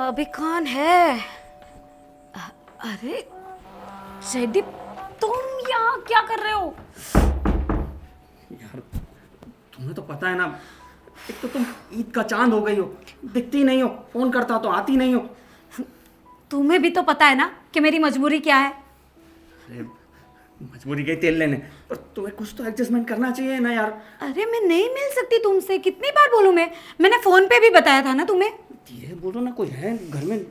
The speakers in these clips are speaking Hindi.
अभी कौन है? अरे जयदीप, तुम यहाँ क्या कर रहे हो? यार तुम्हें तो पता है ना, एक तो तुम ईद का चांद हो गई हो, दिखती नहीं हो, फोन करता तो आती नहीं हो। तुम्हें भी तो पता है ना कि मेरी मजबूरी क्या है। अरे मजबूरी गई तेल लेने, पर तुम्हें कुछ तो एडजस्टमेंट करना चाहिए ना यार। अरे मैं नहीं मिल सकती तुमसे, कितनी बार बोलूं मैंने फोन पे भी बताया था ना तुम्हें। धीरे बोलो ना, कोई है घर में?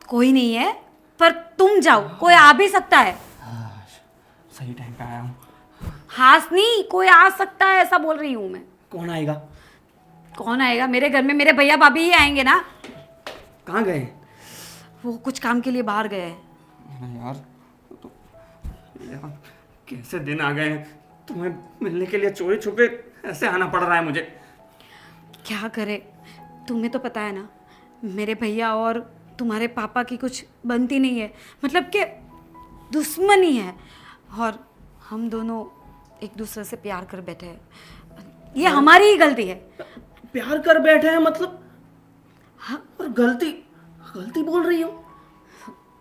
कोई नहीं है, पर तुम जाओ, कोई आ भी सकता है। सही टाइम पे आया हूँ। हासनी, कोई आ सकता है ऐसा बोल रही हूँ मैं। कौन आएगा? कौन आएगा? मेरे घर में मेरे भैया भाभी ही आएंगे ना। कहाँ गए? वो कुछ काम के लिए बाहर गए हैं। यार तो यार कैसे दिन आ गए हैं, तुम्हें मिलने के लिए चोरी छुपे ऐसे आना पड़ रहा है मुझे। क्या करे, तुम्हें तो पता है ना, मेरे भैया और तुम्हारे पापा की कुछ बनती नहीं है, मतलब कि दुश्मनी है। और हम दोनों एक दूसरे से प्यार कर बैठे हैं। ये हमारी ही गलती है। प्यार कर बैठे हैं मतलब? हाँ, और गलती गलती बोल रही हो?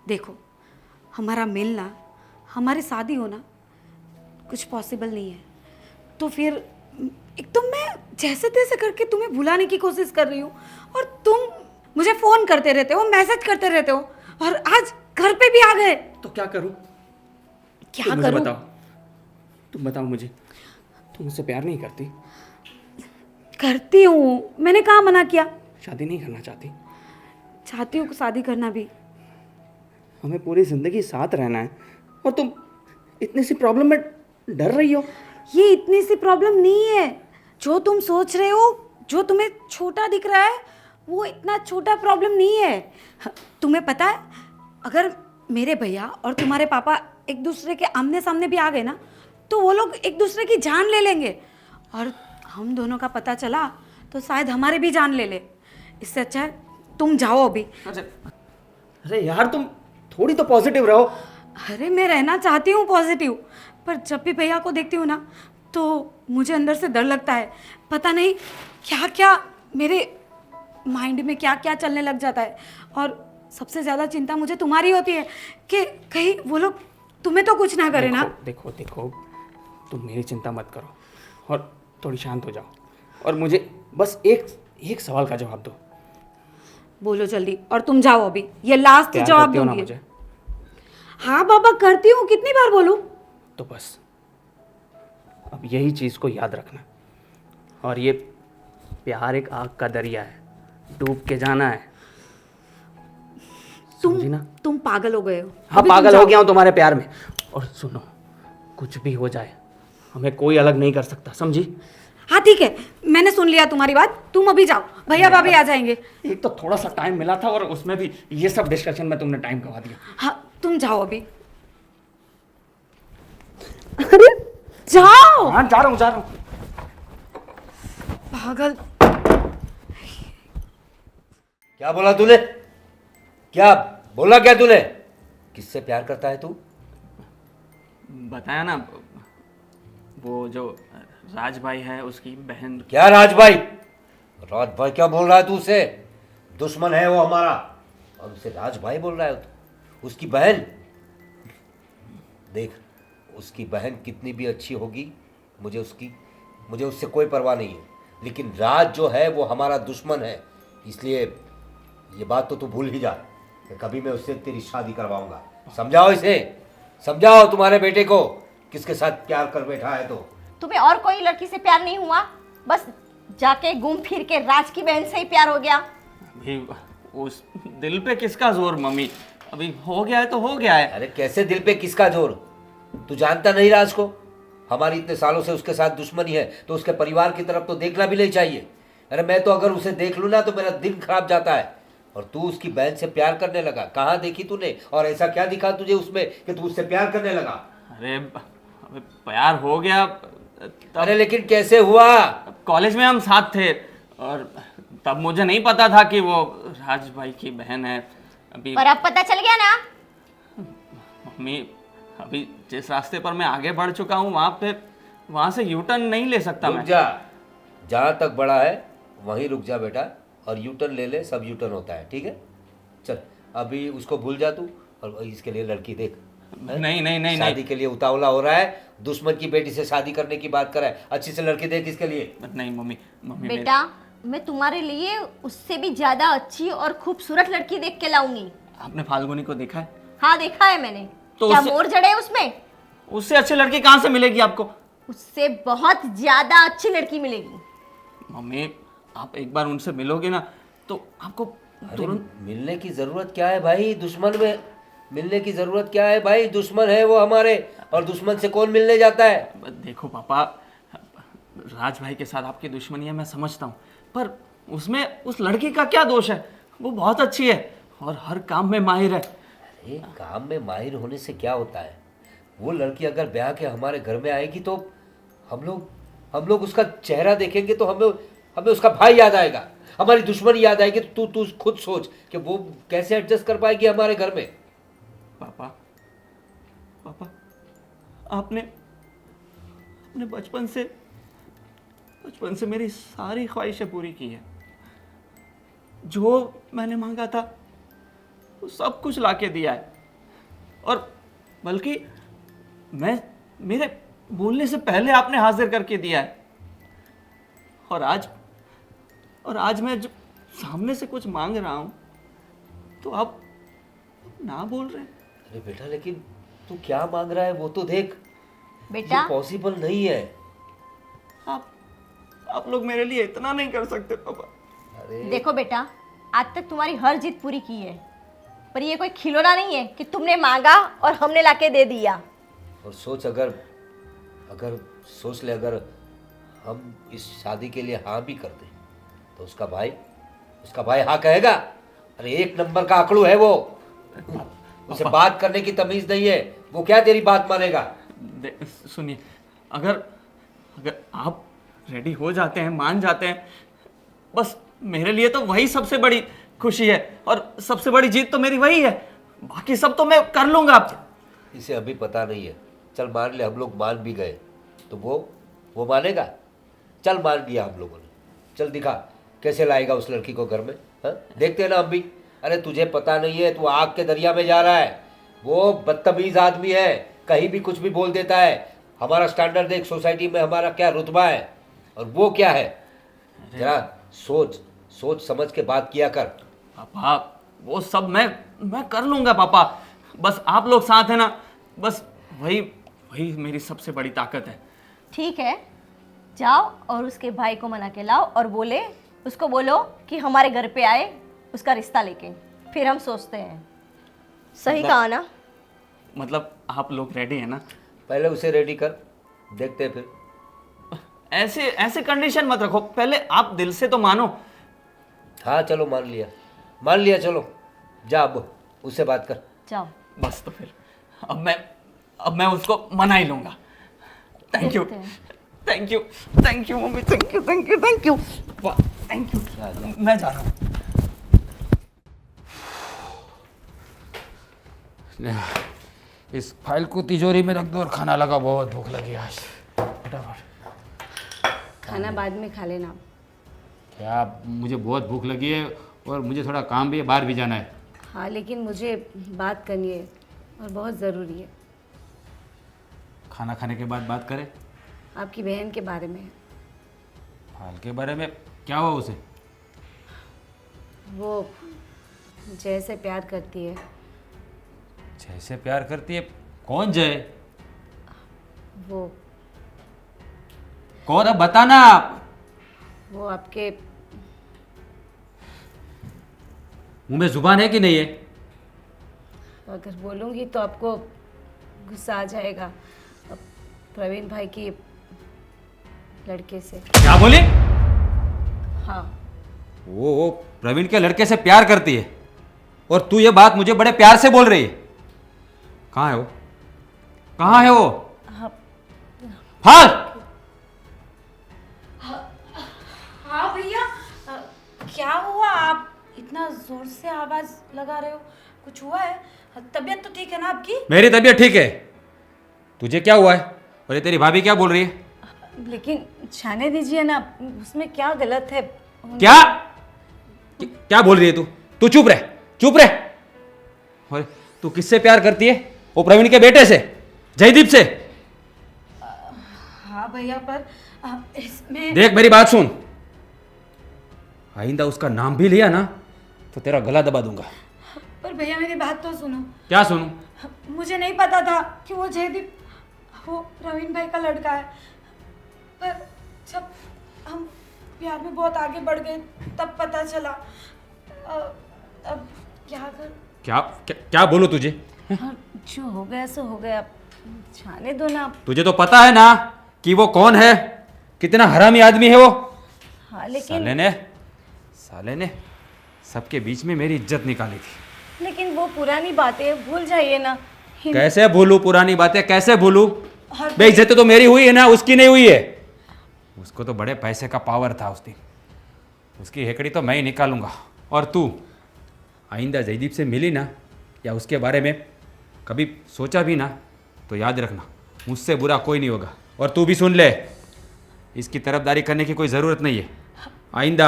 देखो, हमारा मिलना, हमारी शादी होना कुछ पॉसिबल नहीं है। तो फिर एक तो मैं जैसे तैसे करके तुम्हें भुलाने की कोशिश कर रही हूँ, और तुम मुझे फोन करते रहते हो, मैसेज करते रहते हो, और आज घर पे भी आ गए। तो क्या करूं? क्या तुम करूं? तुम बताओ मुझे, तुम मुझसे प्यार नहीं करती? करती हूँ, मैंने कहाँ मना किया। शादी नहीं करना चाहती? चाहती हूँ शादी करना भी। हमें पूरी जिंदगी साथ रहना है, और तुम इतनी सी प्रॉब्लम में डर रही हो। ये इतनी सी प्रॉब्लम नहीं है जो तुम सोच रहे हो। जो तुम्हें छोटा दिख रहा है वो इतना छोटा प्रॉब्लम नहीं है। तुम्हें पता है, अगर मेरे भैया और तुम्हारे पापा एक दूसरे के आमने सामने भी आ गए ना, तो वो लोग एक दूसरे की जान ले लेंगे, और हम दोनों का पता चला तो शायद हमारे भी जान ले ले। इससे अच्छा है तुम जाओ अभी। अरे यार तुम थोड़ी तो पॉजिटिव रहो। अरे मैं रहना चाहती हूँ पॉजिटिव, पर जब भी भैया को देखती हूँ ना, तो मुझे अंदर से डर लगता है। पता नहीं क्या क्या मेरे माइंड में क्या क्या चलने लग जाता है। और सबसे ज़्यादा चिंता मुझे तुम्हारी होती है कि कहीं वो लोग तुम्हें तो कुछ ना करे ना। देखो देखो, तुम मेरी चिंता मत करो और थोड़ी शांत हो जाओ, और मुझे बस एक सवाल का जवाब दो। बोलो जल्दी, और तुम जाओ अभी, ये लास्ट प्यार जवाब करती हो ना दूंगी। मुझे? हाँ बाबा, करती हूँ, कितनी बार बोलूँ? तो बस अब यही चीज़ को याद रखना, और ये प्यार एक आग का दरिया है, डूब के जाना है। समझी ना? तुम पागल हो गए हो। हाँ, अभी पागल हो गया हूँ तुम्हारे प्यार में। और सुनो, कुछ भी हो जाए हमें कोई अलग नहीं कर सकता, समझी? हाँ ठीक है, मैंने सुन लिया तुम्हारी बात, तुम अभी जाओ, भैया भाभी आ जाएंगे। एक तो थोड़ा सा टाइम मिला था, और उसमें भी ये सब डिस्कशन में तुमने टाइम गवा दिया। हाँ तुम जाओ अभी। अरे जाओ। हाँ जा रहा हूँ। पागल। क्या बोला तूने? क्या बोला? क्या तूने? किससे प्यार करता है तू? बताया ना, वो जो राज भाई है उसकी बहन। क्या राज भाई? राज भाई क्या बोल रहा है तू उसे? दुश्मन है वो हमारा, और उसे राज भाई बोल रहा है तू? उसकी बहन देख, उसकी बहन कितनी भी अच्छी होगी, मुझे उससे कोई परवाह नहीं है, लेकिन राज जो है वो हमारा दुश्मन है। इसलिए ये बात तो तू भूल ही जा कि कभी मैं उससे तेरी शादी करवाऊंगा। समझाओ इसे, समझाओ तुम्हारे बेटे को किसके साथ प्यार कर बैठा है। तो तुम्हें और कोई लड़की से प्यार नहीं हुआ? बस जाके घूम फिर के राज की बहन से ही प्यार हो गया? अभी उस दिल पे किसका जोर मम्मी, अभी हो गया है तो हो गया है। अरे कैसे दिल पे किसका जोर? तू जानता नहीं राज को? हमारी इतने सालों से उसके साथ दुश्मनी है, तो उसके परिवार की तरफ तो देखना भी नहीं चाहिए। अरे मैं तो अगर उसे देख लूँ ना तो मेरा दिन खराब जाता है, और तू उसकी बहन से प्यार करने लगा। कहाँ देखी तूने, और ऐसा क्या दिखा तुझे उसमें कि तू उससे प्यार करने लगा? अरे अबे प्यार हो गया। अरे लेकिन कैसे हुआ? कॉलेज में हम साथ थे, और तब मुझे नहीं पता था कि वो राज भाई की बहन है। अभी पर अब पता चल गया ना? मम्मी, अभी जिस रास्ते पर मैं आगे बढ़ चुका हूँ वहाँ से यू टर्न नहीं ले सकता मैं। रुक जा, जहाँ तक बढ़ा है वहीं रुक जा बेटा, और यू टर्न ले ले, सब यू टर्न होता है, ठीक है? चल अभी उसको भूल जा तू और इसके लिए लड़की देख। हैं? नहीं नहीं नहीं शादी नहीं के लिए उतावला हो रहा है, दुश्मन की बेटी से शादी करने की बात कर रहा है। अच्छी से लड़की देख इसके लिए। नहीं मम्मी, मम्मी बेटा मैं तुम्हारे लिए उससे भी ज्यादा अच्छी और खूबसूरत लड़की देख के लाऊंगी। आपने फाल्गुनी को देखा है? हाँ देखा है मैंने। तो क्या उससे- मोर जड़े उसमें? उससे अच्छी लड़की कहाँ से मिलेगी आपको? उससे बहुत ज्यादा अच्छी लड़की मिलेगी। मम्मी आप एक बार उनसे मिलोगे ना तो आपको अरे तुरंत। मिलने की जरूरत क्या है भाई, दुश्मन में मिलने की जरूरत क्या है भाई? दुश्मन है वो हमारे, और दुश्मन से कौन मिलने जाता है? देखो पापा, राज भाई के साथ आपकी दुश्मनी है मैं समझता हूँ, पर उसमें उस लड़की का क्या दोष है? वो बहुत अच्छी है और हर काम में माहिर है। अरे काम में माहिर होने से क्या होता है? वो लड़की अगर ब्याह के हमारे घर में आएगी तो हम लोग उसका चेहरा देखेंगे तो हमें उसका भाई याद आएगा, हमारी दुश्मनी याद आएगी। तो तू खुद सोच कि वो कैसे एडजस्ट कर पाएगी हमारे घर में। पापा पापा आपने अपने बचपन से मेरी सारी ख्वाहिशें पूरी की है। जो मैंने मांगा था वो सब कुछ लाके दिया है, और बल्कि मेरे बोलने से पहले आपने हाजिर करके दिया है। और आज मैं जो सामने से कुछ मांग रहा हूं तो आप ना बोल रहे हैं। अरे बेटा लेकिन तू क्या मांग रहा है वो तो देख। बेटा ये पॉसिबल नहीं है। आप लोग मेरे लिए इतना नहीं कर सकते पापा। अरे देखो बेटा, आज तक तुम्हारी हर जिद पूरी की है, पर ये कोई खिलौना नहीं है कि तुमने मांगा और हमने लाके दे दिया। और सोच, अगर सोच ले, अगर हम इस शादी के लिए हाँ भी कर दें तो उसका भाई हाँ कहेगा? अरे एक नंबर का अकड़ू है वो, उसे बात करने की तमीज नहीं है, वो क्या तेरी बात मानेगा? सुनिए, अगर आप रेडी हो जाते हैं, मान जाते हैं, बस मेरे लिए तो वही सबसे बड़ी खुशी है, और सबसे बड़ी जीत तो मेरी वही है। बाकी सब तो मैं कर लूंगा। आप इसे अभी पता नहीं है। चल मान ले हम लोग मान भी गए तो वो मानेगा? चल मान लिया हम लोगों ने, चल दिखा कैसे लाएगा उस लड़की को घर में। हाँ देखते हैं ना हम भी। अरे तुझे पता नहीं है, तू आग के दरिया में जा रहा है। वो बदतमीज आदमी है, कहीं भी कुछ भी बोल देता है। हमारा स्टैंडर्ड देख सोसाइटी में, हमारा क्या रुतबा है और वो क्या है। जरा सोच समझ के बात किया कर। पापा वो सब मैं कर लूंगा पापा, बस आप लोग साथ हैं ना, बस वही मेरी सबसे बड़ी ताकत है। ठीक है, जाओ और उसके भाई को मना के लाओ और उसको बोलो कि हमारे घर पे आए उसका रिश्ता लेके, फिर हम सोचते हैं। सही कहा ना? मतलब आप लोग रेडी हैं ना? पहले उसे रेडी कर, देखते हैं फिर। ऐसे कंडीशन मत रखो, पहले आप दिल से तो मानो। हाँ चलो मान लिया, चलो जा अब उससे बात कर। जाओ। बस तो फिर अब मैं उसको मना ही लूंगा। थैंक यू देखते हैं। Thank you mummy, thank you मैं जा रहा हूँ। इस फाइल को तिजोरी में रख दो और खाना लगा, बहुत भूख लगी आज। फटाफट। खाना बाद में खा लेना। क्या, मुझे बहुत भूख लगी है और मुझे थोड़ा काम भी है, बाहर भी जाना है। हाँ लेकिन मुझे बात करनी है और बहुत ज़रूरी है। खाना खाने के बाद बात करें। आपकी बहन के बारे में। हाल के बारे में क्या हुआ उसे? वो जय से प्यार करती है। जय से प्यार करती है? कौन जय? वो कौन, अब बताना। वो आपके मुंह में जुबान है कि नहीं है? अगर बोलूँगी तो आपको गुस्सा आ जाएगा। अब प्रवीण भाई की लड़के से। क्या बोली? हाँ। वो प्रवीण के लड़के से प्यार करती है और तू ये बात मुझे बड़े प्यार से बोल रही है? कहाँ है वो? कहाँ है वो? फाल! हाँ भैया, क्या हुआ? आप इतना जोर से आवाज लगा रहे हो, कुछ हुआ है? तबीयत तो ठीक है ना आपकी? मेरी तबीयत ठीक है, तुझे क्या हुआ है? और ये तेरी भाभी क्या बोल रही है? लेकिन जाने दीजिए ना, उसमें क्या गलत है? क्या बोल रही है तू? तू चुप रह, चुप रह। और तू किससे प्यार करती है? वो प्रवीण के बेटे से, जयदीप से। हाँ भैया, पर इसमें देख मेरी बात सुन, आइंदा उसका नाम भी लिया ना तो तेरा गला दबा दूंगा। पर भैया मेरी बात तो सुनो। क्या सुनूं? मुझे नहीं पता था कि वो जयदीप वो प्रवीण भाई का लड़का है, पर जब हम प्यार में बहुत आगे बढ़ गए तब पता चला। अब क्या कर। क्या क्या, क्या बोलूं तुझे? हाँ, जो हो गया सो हो गया, जाने दो ना। तुझे तो पता है ना कि वो कौन है, कितना हरामी आदमी है वो। हाँ लेकिन साले ने सबके बीच में मेरी इज्जत निकाली थी। लेकिन वो पुरानी बातें भूल जाइए ना। कैसे भूलूं पुरानी बातें, कैसे भूलूं? और बेइज्जती तो मेरी हुई है ना, उसकी नहीं हुई है। उसको तो बड़े पैसे का पावर था उस दिन, उसकी हेकड़ी तो मैं ही निकालूंगा। और तू आइंदा जयदीप से मिली ना या उसके बारे में कभी सोचा भी ना तो याद रखना, मुझसे बुरा कोई नहीं होगा। और तू भी सुन ले, इसकी तरफदारी करने की कोई ज़रूरत नहीं है। आइंदा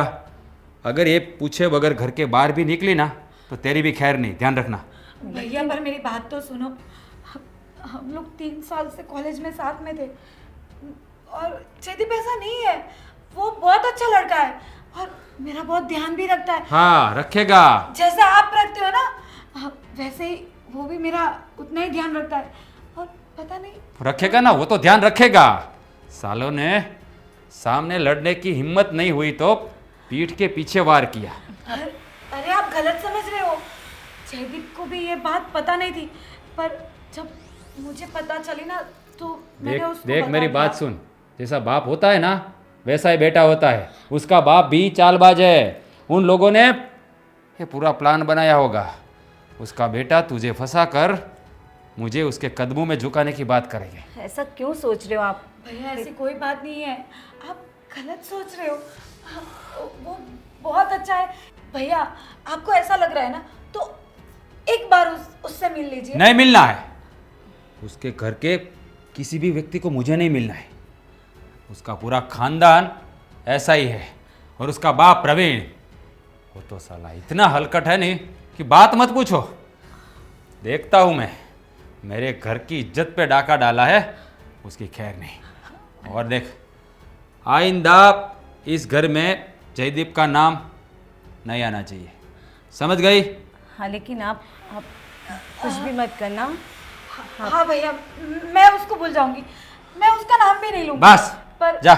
अगर ये पूछे बगैर घर के बाहर भी निकली ना तो तेरी भी खैर नहीं, ध्यान रखना। भैया पर मेरी बात तो सुनो। हम लोग 3 साल से कॉलेज में साथ में थे, और जयदीप ऐसा नहीं है, वो बहुत अच्छा लड़का है और मेरा बहुत ध्यान भी रखता है। हाँ रखेगा। जैसे आप रखते हो ना, वैसे ही वो भी मेरा उतना ही ध्यान रखता है। और पता नहीं रखेगा ना, वो तो ध्यान रखेगा। सालों ने सामने लड़ने की हिम्मत नहीं हुई तो पीठ के पीछे वार किया। अरे आप गलत समझ रहे हो, जयदीप को भी ये बात पता नहीं थी, पर जब मुझे पता चली ना तो मैंने देख उसको देख बता मेरी दिया। बात सुन, जैसा बाप होता है ना वैसा ही बेटा होता है। उसका बाप भी चालबाज है, उन लोगों ने ये पूरा प्लान बनाया होगा। उसका बेटा तुझे फंसा कर मुझे उसके कदमों में झुकाने की बात करेंगे। ऐसा क्यों सोच रहे हो आप? भैया ऐसी कोई बात नहीं है, आप गलत सोच रहे हो। वो बहुत अच्छा है भैया, आपको ऐसा लग रहा है ना तो एक बार उससे मिल लीजिए। नहीं मिलना है, उसके घर के किसी भी व्यक्ति को मुझे नहीं मिलना है। उसका पूरा खानदान ऐसा ही है, और उसका बाप प्रवीण वो तो साला इतना हलकट है नहीं कि बात मत पूछो। देखता हूँ मैं, मेरे घर की इज्जत पे डाका डाला है, उसकी खैर नहीं। और देख आइंदा इस घर में जयदीप का नाम नहीं आना चाहिए, समझ गई? हाँ लेकिन आप कुछ भी मत करना। हाँ भैया, मैं उसको भूल जाऊंगी, मैं उसका नाम भी नहीं लूंगी। बस पर जा,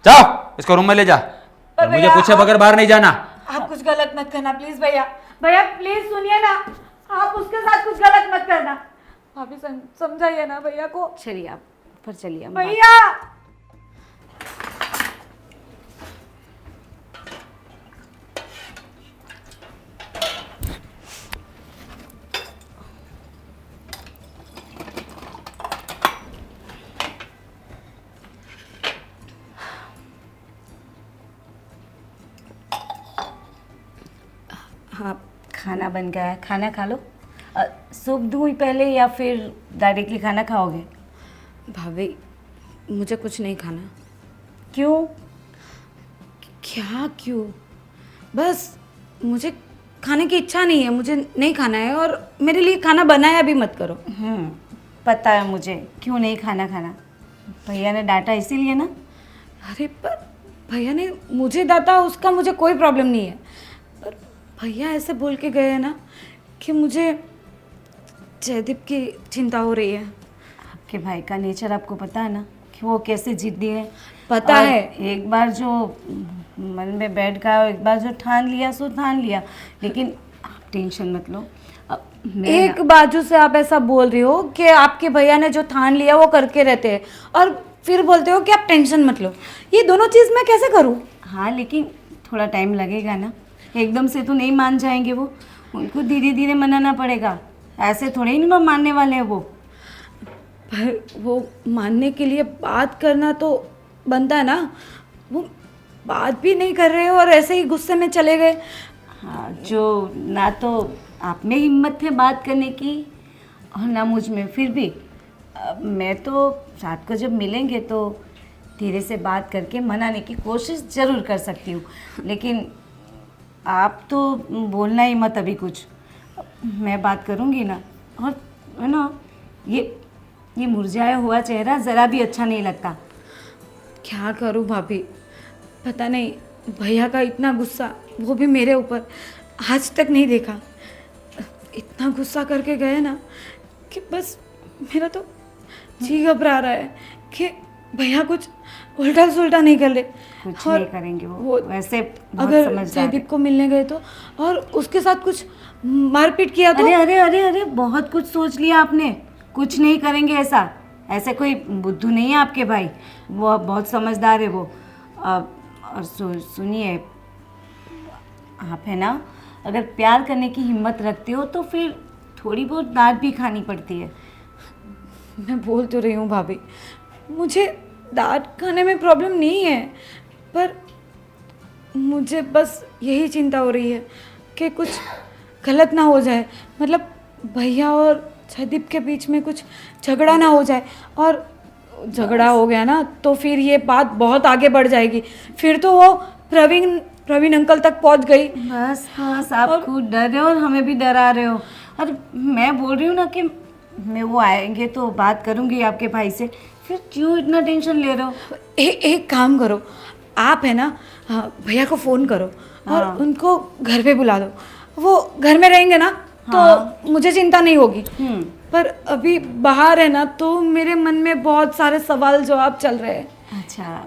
जाओ इसको रूम में ले जा, और मुझे भैया, पूछे बगैर बाहर नहीं जाना। आप कुछ गलत मत करना प्लीज भैया। भैया प्लीज सुनिए ना, आप उसके साथ कुछ गलत मत करना। भाभी समझाइए ना भैया को। चलिए आप ऊपर चलिए। हम बात- भैया हाँ खाना बन गया है, खाना खा लो। सूप दूँ पहले या फिर डायरेक्टली खाना खाओगे? भाभी मुझे कुछ नहीं खाना। क्यों? क्या क्यों? बस मुझे खाने की इच्छा नहीं है, मुझे नहीं खाना है, और मेरे लिए खाना बनाया भी मत करो। पता है मुझे क्यों नहीं खाना खाना। भैया ने डांटा इसीलिए ना। अरे पर भैया ने मुझे डांटा, उसका मुझे कोई प्रॉब्लम नहीं है, पर भैया ऐसे बोल के गए हैं ना कि मुझे जयदीप की चिंता हो रही है। आपके भाई का नेचर आपको पता है ना कि वो कैसे जिद्दी है। पता और है। एक बार जो मन में बैठ गया, एक बार जो ठान लिया सो ठान लिया। लेकिन आप टेंशन मत लो। एक बाजू से आप ऐसा बोल रही हो कि आपके भैया ने जो ठान लिया वो करके रहते हैं, और फिर बोलते हो कि आप टेंशन मत लो। ये दोनों चीज़ मैं कैसे करूँ? हाँ लेकिन थोड़ा टाइम लगेगा ना, एकदम से तो नहीं मान जाएंगे वो, उनको धीरे धीरे मनाना पड़ेगा। ऐसे थोड़े ही नहीं मानने वाले हैं वो। पर वो मानने के लिए बात करना तो बनता है ना, वो बात भी नहीं कर रहे हो और ऐसे ही गुस्से में चले गए। हाँ जो ना तो आप में हिम्मत है बात करने की और ना मुझ में, फिर भी मैं तो रात को जब मिलेंगे तो धीरे से बात करके मनाने की कोशिश ज़रूर कर सकती हूँ। लेकिन आप तो बोलना ही मत अभी कुछ। मैं बात करूँगी ना। और है ना, ये मुरझाया हुआ चेहरा ज़रा भी अच्छा नहीं लगता। क्या करूँ भाभी, पता नहीं भैया का इतना गुस्सा, वो भी मेरे ऊपर, आज तक नहीं देखा। इतना गुस्सा करके गए ना कि बस मेरा तो जी घबरा रहा है कि भैया कुछ उल्टा सुल्टा नहीं कर ले। कुछ और नहीं करेंगे वो वैसे बहुत अगर समझदार है। जयदीप को मिलने गए तो, और उसके साथ कुछ मारपीट किया तो। अरे अरे अरे अरे, बहुत कुछ सोच लिया आपने। कुछ नहीं करेंगे ऐसा। ऐसे कोई बुद्धू नहीं है आपके भाई, वो बहुत समझदार है वो। और सुनिए, आप है ना, अगर प्यार करने की हिम्मत रखते हो तो फिर थोड़ी बहुत डांट भी खानी पड़ती है। मैं बोल तो रही हूँ भाभी, मुझे डांट खाने में प्रॉब्लम नहीं है, पर मुझे बस यही चिंता हो रही है कि कुछ गलत ना हो जाए। मतलब भैया और जयदीप के बीच में कुछ झगड़ा ना हो जाए, और झगड़ा हो गया ना तो फिर ये बात बहुत आगे बढ़ जाएगी। फिर तो वो प्रवीण अंकल तक पहुंच गई। बस बस, आप खुद डर रहे हो और हमें भी डरा रहे हो। और मैं बोल रही हूँ ना कि मैं वो आएंगे तो बात करूँगी आपके भाई से, फिर क्यों इतना टेंशन ले रहे हो? एक काम करो, आप है ना, भैया को फ़ोन करो और उनको घर पे बुला दो। वो घर में रहेंगे ना तो मुझे चिंता नहीं होगी। पर अभी बाहर है ना तो मेरे मन में बहुत सारे सवाल जवाब चल रहे हैं। अच्छा,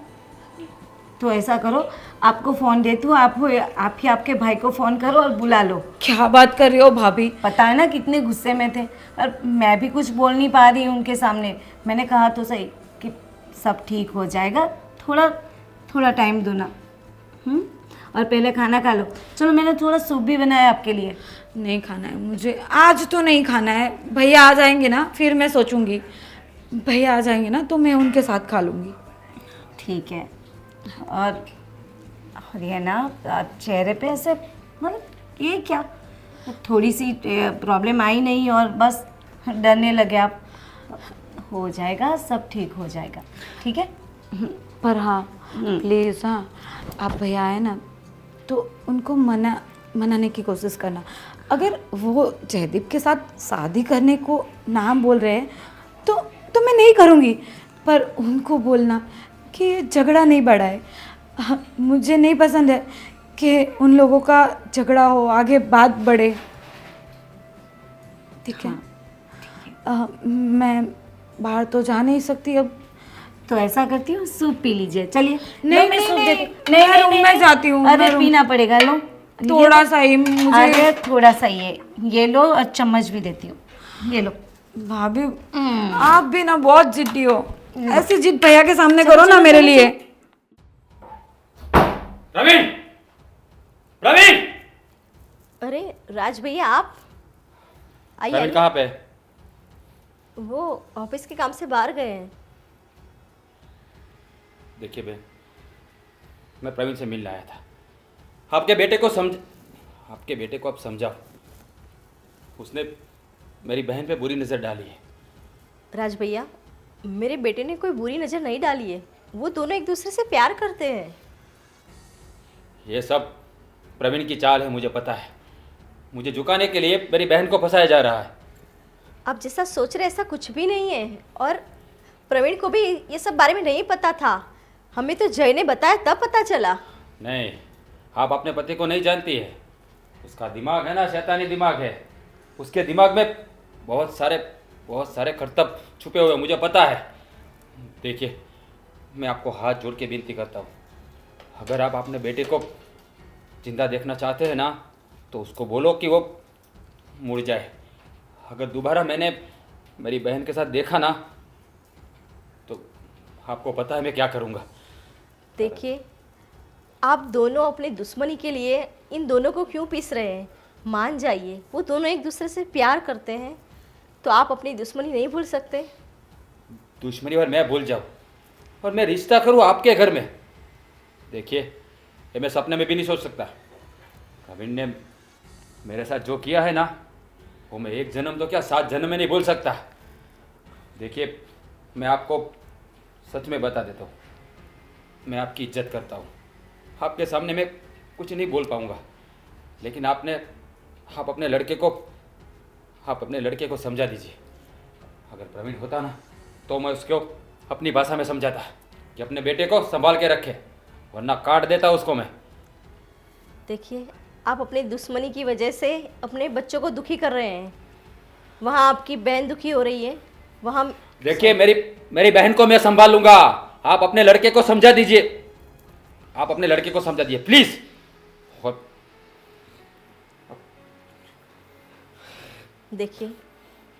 तो ऐसा करो, आपको फ़ोन देती हूँ, आप ही आपके भाई को फ़ोन करो और बुला लो। क्या बात कर रही हो भाभी? पता है ना कितने गुस्से में थे, और मैं भी कुछ बोल नहीं पा रही हूँ उनके सामने। मैंने कहा तो सही कि सब ठीक हो जाएगा, थोड़ा टाइम दो ना। और पहले खाना खा लो। चलो, मैंने थोड़ा सूप भी बनाया आपके लिए। नहीं खाना है मुझे, आज तो नहीं खाना है। भैया आ जाएंगे ना फिर मैं सोचूंगी। भैया आ जाएंगे ना तो मैं उनके साथ खा लूँगी। ठीक है। और ये ना, आप चेहरे पे ऐसे, मतलब ये क्या, थोड़ी सी प्रॉब्लम आई नहीं और बस डरने लगे आप। हो जाएगा, सब ठीक हो जाएगा, ठीक है? पर हाँ प्लीज़, हाँ आप भैया आए ना तो उनको मनाने की कोशिश करना। अगर वो जयदीप के साथ शादी करने को नाम बोल रहे हैं तो मैं नहीं करूँगी, पर उनको बोलना कि झगड़ा नहीं बढ़ाए। मुझे नहीं पसंद है कि उन लोगों का झगड़ा हो, आगे बात बढ़े। ठीक है? मैं बाहर तो जा नहीं सकती अब। तो ऐसा करती हूँ, सूप पी लीजिए। चलिए। नहीं, मैं नहीं, सूप नहीं, देती- मैं रूम में जाती हूँ। अरे मैं रूम- पीना पड़ेगा, लो थोड़ा सा ही मुझे। अरे थोड़ा सा ये लो, और चम्मच भी देती हूँ, ये लो। भाभी आप भी ना बहुत जिद्दी हो। ऐसी जिद भैया के सामने करो ना मेरे लिए। प्रवीण, प्रवीण, अरे राज भैया, आप आइए प्रवीण आइए। कहाँ पे? वो ऑफिस के काम से बाहर गए हैं। देखिए बहन, मैं प्रवीण से मिलने आया था। आपके बेटे को आप समझाओ। उसने मेरी बहन पे बुरी नज़र डाली है। राज भैया, मेरे बेटे ने कोई बुरी नज़र नहीं डाली है। वो दोनों एक दूसरे से प्यार करते हैं। ये सब प्रवीण की चाल है, मुझे पता है। मुझे झुकाने के लिए मेरी बहन को फंसाया जा रहा है। आप जैसा सोच रहे ऐसा कुछ भी नहीं है। और प्रवीण को भी ये सब बारे में नहीं पता था। हमें तो जय ने बताया तब पता चला। नहीं, आप अपने पति को नहीं जानती है। उसका दिमाग है ना, शैतानी दिमाग है। उसके दिमाग में बहुत सारे करतब छुपे हुए, मुझे पता है। देखिए, मैं आपको हाथ जोड़ के विनती करता हूँ, अगर आप अपने बेटे को जिंदा देखना चाहते हैं ना तो उसको बोलो कि वो मुड़ जाए। अगर दोबारा मैंने मेरी बहन के साथ देखा ना तो आपको पता है मैं क्या करूँगा। देखिए, आप दोनों अपनी दुश्मनी के लिए इन दोनों को क्यों पीस रहे हैं? मान जाइए, वो दोनों एक दूसरे से प्यार करते हैं, तो आप अपनी दुश्मनी नहीं भूल सकते। दुश्मनी और मैं भूल जाऊँ और मैं रिश्ता करूँ आपके घर में? देखिए, ये मैं सपने में भी नहीं सोच सकता। प्रवीण ने मेरे साथ जो किया है ना, वो मैं एक जन्म तो क्या 7 जन्म में नहीं भूल सकता। देखिए, मैं आपको सच में बता देता हूँ, मैं आपकी इज्जत करता हूँ। आपके सामने मैं कुछ नहीं बोल पाऊँगा, लेकिन आप अपने लड़के को आप अपने लड़के को समझा दीजिए। अगर प्रवीण होता ना तो मैं उसको अपनी भाषा में समझाता कि अपने बेटे को संभाल के रखे, वरना काट देता उसको मैं। देखिए, आप अपनी दुश्मनी की वजह से अपने बच्चों को दुखी कर रहे हैं। वहाँ आपकी बहन दुखी हो रही है, वहाँ देखिए मेरी बहन को मैं संभाल लूंगा, आप अपने लड़के को समझा दीजिए। आप अपने लड़के को समझा दीजिए प्लीज। और देखिए,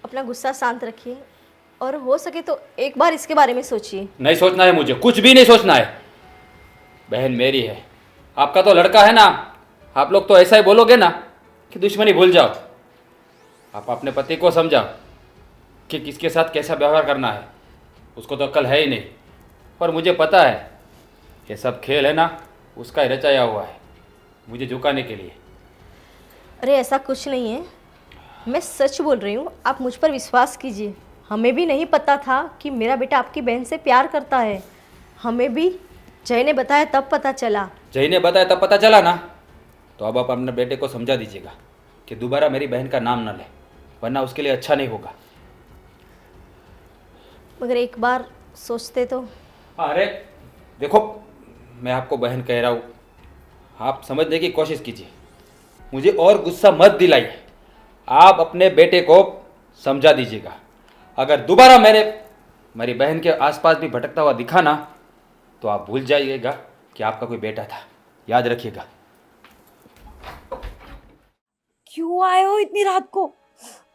अपना गुस्सा शांत रखिए और हो सके तो एक बार इसके बारे में सोचिए। नहीं सोचना है मुझे, कुछ भी नहीं सोचना है। बहन मेरी है, आपका तो लड़का है ना। आप लोग तो ऐसा ही बोलोगे ना कि दुश्मनी भूल जाओ। आप अपने पति को समझाओ कि किसके साथ कैसा व्यवहार करना है। उसको तो अक्ल है ही नहीं, और मुझे पता है ये सब खेल है ना उसका ही रचाया हुआ है, मुझे झुकाने के लिए। अरे ऐसा कुछ नहीं है, मैं सच बोल रही हूँ, आप मुझ पर विश्वास कीजिए। हमें भी नहीं पता था कि मेरा बेटा आपकी बहन से प्यार करता है। हमें भी जय ने बताया तब पता चला। जय ने बताया तब पता चला ना, तो अब आप अपने बेटे को समझा दीजिएगा कि दोबारा मेरी बहन का नाम न ले, वरना उसके लिए अच्छा नहीं होगा। मगर एक बार सोचते तो। अरे देखो, मैं आपको बहन कह रहा हूँ, आप समझने की कोशिश कीजिए, मुझे और गुस्सा मत दिलाइए। आप अपने बेटे को समझा दीजिएगा। अगर दोबारा मेरी बहन के आसपास भी भटकता हुआ दिखा ना, तो आप भूल जाइएगा कि आपका कोई बेटा था, याद रखिएगा। क्यों आए हो इतनी रात को?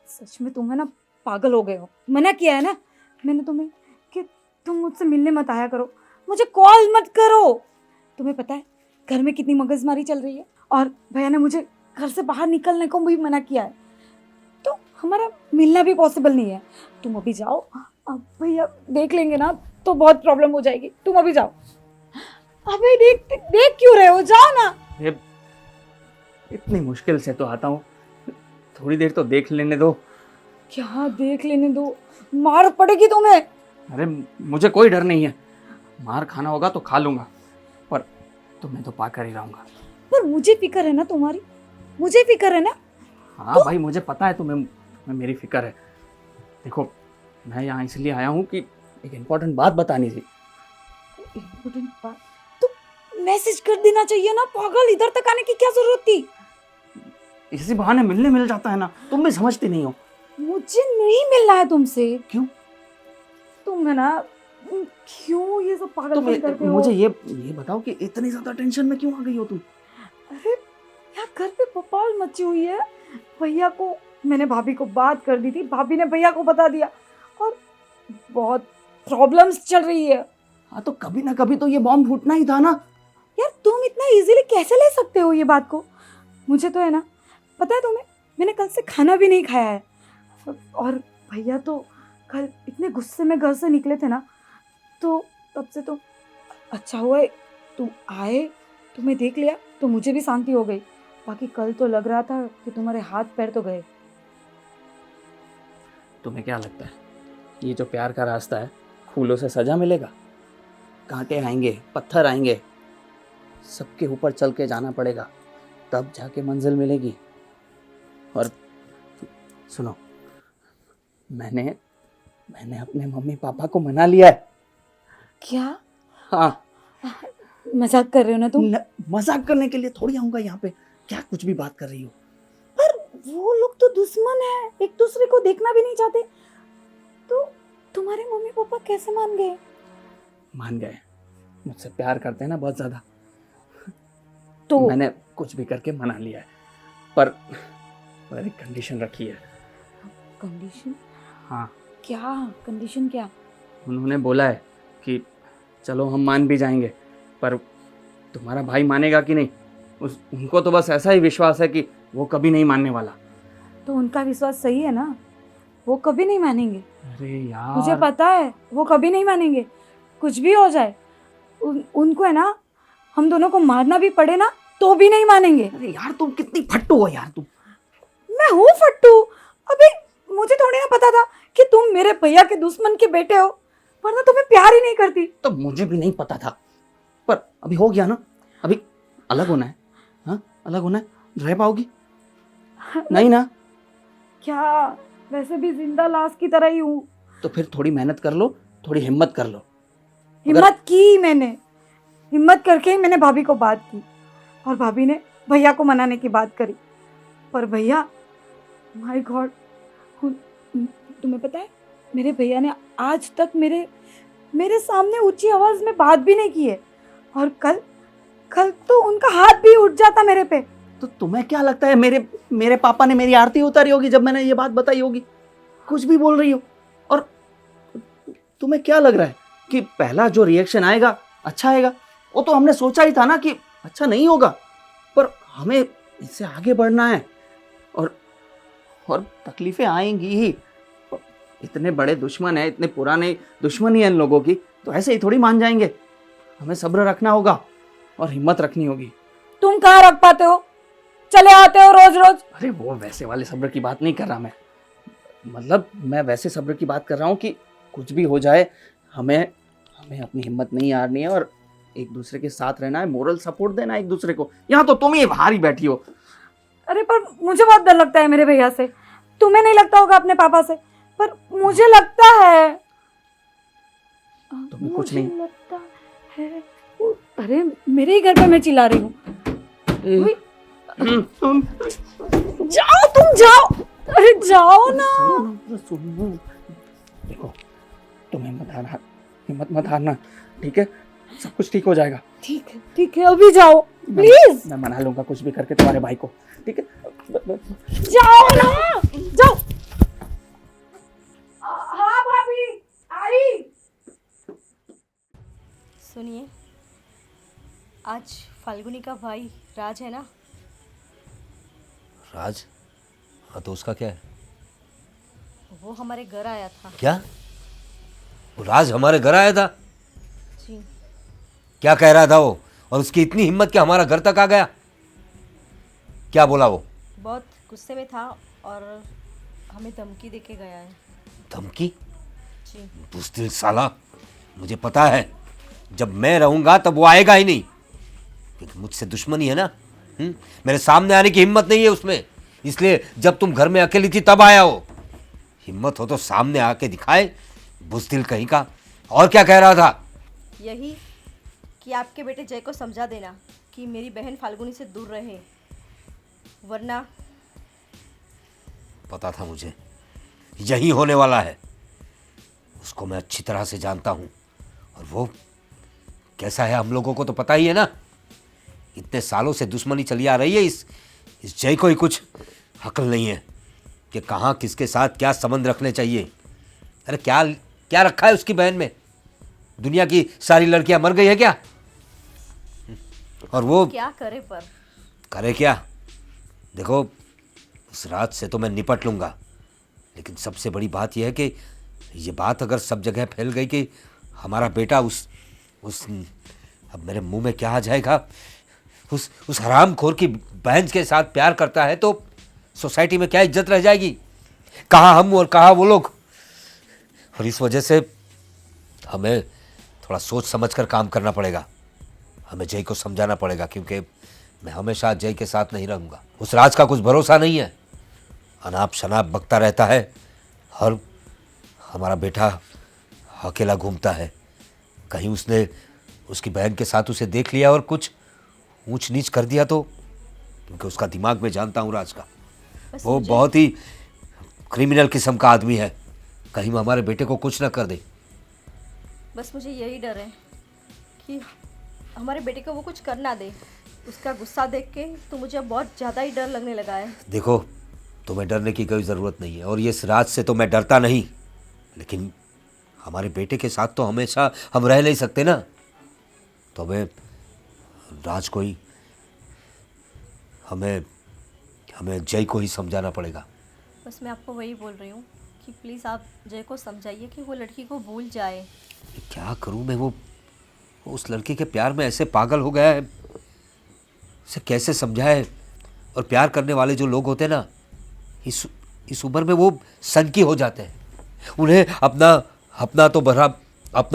सच में तुम है ना पागल हो गए हो। मना किया है ना मैंने तुम्हें कि तुम मुझसे मिलने मत आया करो, मुझे कॉल मत करो। तुम्हें पता है घर में कितनी मगजमारी चल रही है, और भैया ने मुझे घर से बाहर निकलने को भी मना किया है, तो हमारा मिलना भी पॉसिबल नहीं है। तुम अभी जाओ, अब भैया देख लेंगे ना तो बहुत प्रॉब्लम हो जाएगी। तुम अभी जाओ। अबे देख क्यों रहे हो, जाओ ना। इतनी मुश्किल से तो आता हूँ, थोड़ी देर तो देख लेने दो। क्या देख लेने दो? मार पड़ेगी तुम्हें। अरे मुझे कोई डर नहीं है, मार खाना होगा तो खा लूंगा, पर तुम्हें तो पाकर ही रहूंगा। पर मुझे फिक्र है ना तुम्हारी, मुझे फिक्र है ना। हाँ भाई, मुझे पता है तुम्हें मेरी फिक्र है। देखो, मैं यहाँ इसलिए आया हूँ कि एक इम्पोर्टेंट बात बतानी थी। इम्पोर्टेंट बात तो मैसेज कर देना चाहिए ना पागल, इधर तक आने की क्या जरूरत थी? इसी बहाने मिलने मिल जाता है ना, तुम भी समझती नहीं हो। मुझे नहीं मिलना है तुमसे। क्यों? तुम है ना, क्यों ये सब पागल करते हो? मुझे ये बताओ कि इतनी ज्यादा टेंशन में क्यों आ गई हो तुम? अरे यार, घर पे बवाल मची हुई है। भैया को मैंने भाभी को बात कर दी थी, भाभी ने भैया को बता दिया, और बहुत प्रॉब्लम्स चल रही है। हाँ, तो कभी ना कभी तो ये बॉम्ब फूटना ही था ना। यार तुम इतना इजीली कैसे ले सकते हो ये बात को? मुझे तो है ना पता है तुम्हें, मैंने कल से खाना भी नहीं खाया है, और भैया तो कल इतने गुस्से में घर से निकले थे ना, तो तब से तो अच्छा हुआ है तुम आए, तुम्हें देख लिया तो मुझे भी शांति हो गई। बाकी कल तो लग रहा था कि तुम्हारे हाथ पैर तो गए। तुम्हें क्या लगता है ये जो प्यार का रास्ता है, फूलों से सजा मिलेगा? कांटे आएंगे, पत्थर आएंगे, सबके ऊपर चल के जाना पड़ेगा, तब जाके मंजिल मिलेगी। और सुनो, मैंने अपने मम्मी पापा को मना लिया है। क्या हाँ, मजाक कर रहे हो ना तुम? मजाक करने के लिए थोड़ी आऊंगा यहाँ पे। क्या कुछ भी बात कर रही हो? पर वो लोग तो दुश्मन है, एक दूसरे को देखना भी नहीं चाहते, तो तुम्हारे मम्मी पापा कैसे मान गए? मान गए, मुझसे प्यार करते हैं ना बहुत ज्यादा, तो मैंने कुछ भी करके मना लिया है। पर एक कंडीशन रखी है। कंडीशन? हाँ, क्या कंडीशन? क्या? उन्होंने बोला है कि चलो हम मान भी जाएंगे, पर तुम्हारा भाई मानेगा कि नहीं, उनको तो बस ऐसा ही विश्वास है कि वो कभी नहीं मानने वाला। तो उनका विश्वास सही है ना, वो कभी नहीं मानेंगे। अरे यार, मुझे पता है वो कभी नहीं मानेंगे, कुछ भी हो जाए। उनको है ना, हम दोनों को मारना भी पड़े ना तो भी नहीं मानेंगे। अरे यार, तुम कितनी फट्टू हो यार तुम। मैं हूँ फट्टू? अबे मुझे थोड़ी ना पता था कि तुम मेरे भैया के दुश्मन के बेटे हो, वरना तुम्हें प्यार ही नहीं करती। तो मुझे भी नहीं पता था, पर अभी हो गया ना, अभी अलग होना है। हाँ, अलग होना है, रह पाओगी नहीं ना? क्या, वैसे भी जिंदा लाश की तरह ही हूँ। तो फिर थोड़ी मेहनत कर लो, थोड़ी हिम्मत कर लो। हिम्मत की मैंने, हिम्मत करके ही मैंने भाभी को बात की और भाभी ने भैया को मनाने की बात करी। पर भैया, माय गॉड, तुम्हें पता है मेरे भैया ने आज तक मेरे सामने ऊंची आवाज में बात भी नहीं की है। और कल तो उनका हाथ भी उठ जाता मेरे पे। तो तुम्हें क्या लगता है मेरे पापा ने मेरी आरती उतारी होगी जब मैंने ये बात बताई होगी? कुछ भी बोल रही हो। और तुम्हें क्या लग रहा है कि पहला जो रिएक्शन आएगा अच्छा आएगा? वो तो हमने सोचा ही था ना कि अच्छा नहीं होगा, पर हमें इससे आगे बढ़ना है और तकलीफें आएंगी ही। इतने बड़े दुश्मन है, इतने पुराने दुश्मनी है इन लोगों की, तो ऐसे ही थोड़ी मान जाएंगे। हमें सब्र रखना होगा और हिम्मत रखनी होगी। तुम कहाँ रख पाते हो? चले आते हो रोज रोज। अरे वो वैसे वाले सब्र की बात नहीं कर रहा मैं, मतलब मैं वैसे सब्र की बात कर रहा हूँ कि कुछ भी हो जाए हमें अपनी हिम्मत नहीं हारनी है और एक दूसरे के साथ रहना है, मोरल सपोर्ट देना है एक दूसरे को। यहाँ तो तुम ही बाहर ही बैठी हो। अरे पर मुझे बहुत डर लगता है मेरे भैया से। तुम्हें नहीं लगता होगा अपने पापा से, पर मुझे लगता है। तुम्हें कुछ नहीं लगता है। अरे मेरे ही घर पे मैं चिल्ला रही हूँ। जाओ, तुम जाओ। अरे जाओ ना। सुनो, देखो तुम हिम्मत मत हारना, ठीक है? सब कुछ ठीक हो जाएगा। ठीक है, अभी जाओ प्लीज। मैं मना लूंगा कुछ भी करके तुम्हारे भाई को, ठीक है? जाओ ना, जाओ। हाँ भाभी, आई। सुनिए, आज फाल्गुनी का भाई राज है ना? राज? हाँ, तो उसका क्या है? वो हमारे घर आया था। क्या? वो राज हमारे घर आया था? जी। क्या कह रहा था वो? और उसकी इतनी हिम्मत कि हमारा घर तक आ गया? क्या बोला वो? बहुत गुस्से में था और हमें धमकी दे के गया है। धमकी? जी। बुज़दिल साला, मुझे पता है जब मैं रहूंगा तब वो आएगा ही नहीं, क्योंकि मुझसे दुश्मनी है ना। मेरे सामने आने की हिम्मत नहीं है उसमें, इसलिए जब तुम घर में अकेली थी तब आया हो। हिम्मत हो तो सामने आके दिखाए, बुज़दिल कहीं का। और क्या कह रहा था? यही कि आपके बेटे जय को समझा देना कि मेरी बहन फाल्गुनी से दूर रहे, वरना। पता था मुझे यही होने वाला है। उसको मैं अच्छी तरह से जानता हूं, और वो कैसा है हम लोगों को तो पता ही है ना। इतने सालों से दुश्मनी चली आ रही है। इस जय को ही कुछ अक्ल नहीं है कि कहाँ किसके साथ क्या संबंध रखने चाहिए। अरे क्या क्या रखा है उसकी बहन में? दुनिया की सारी लड़कियां मर गई है क्या? और वो क्या करे पर? करे क्या? देखो, उस रात से तो मैं निपट लूंगा, लेकिन सबसे बड़ी बात यह है कि ये बात अगर सब जगह फैल गई कि हमारा बेटा उस अब मेरे मुंह में क्या आ जाएगा, उस हरामखोर की बहन के साथ प्यार करता है, तो सोसाइटी में क्या इज्जत रह जाएगी? कहाँ हम और कहाँ वो लोग। और इस वजह से हमें थोड़ा सोच समझ कर काम करना पड़ेगा। हमें जय को समझाना पड़ेगा, क्योंकि मैं हमेशा जय के साथ नहीं रहूँगा। उस राज का कुछ भरोसा नहीं है, अनाप शनाप बकता रहता है, और हमारा बेटा अकेला घूमता है। कहीं उसने उसकी बहन के साथ उसे देख लिया और कुछ ऊंच नीच कर दिया तो, क्योंकि उसका दिमाग में जानता हूँ राज का, वो बहुत ही क्रिमिनल किस्म का आदमी है। कहीं वो हमारे बेटे को कुछ ना कर दे। बस मुझे यही डर है कि हमारे बेटे को वो कुछ कर ना दे। उसका गुस्सा देख के तो मुझे बहुत ज़्यादा ही डर लगने लगा है। देखो, तुम्हें डरने की कोई ज़रूरत नहीं है, और ये इस राज से तो मैं डरता नहीं, लेकिन हमारे बेटे के साथ तो हमेशा हम रह नहीं सकते ना। तो हमें राज को ही हमें जय को ही समझाना पड़ेगा। बस मैं आपको वही बोल रही हूँ कि प्लीज़ आप जय को समझाइए कि वो लड़की को भूल जाए। क्या करूं मैं? वो उस लड़के के प्यार में ऐसे पागल हो गया है, उसे कैसे समझाए? और प्यार करने वाले जो लोग होते हैं ना, इस उम्र में वो सनकी हो जाते हैं। उन्हें अपना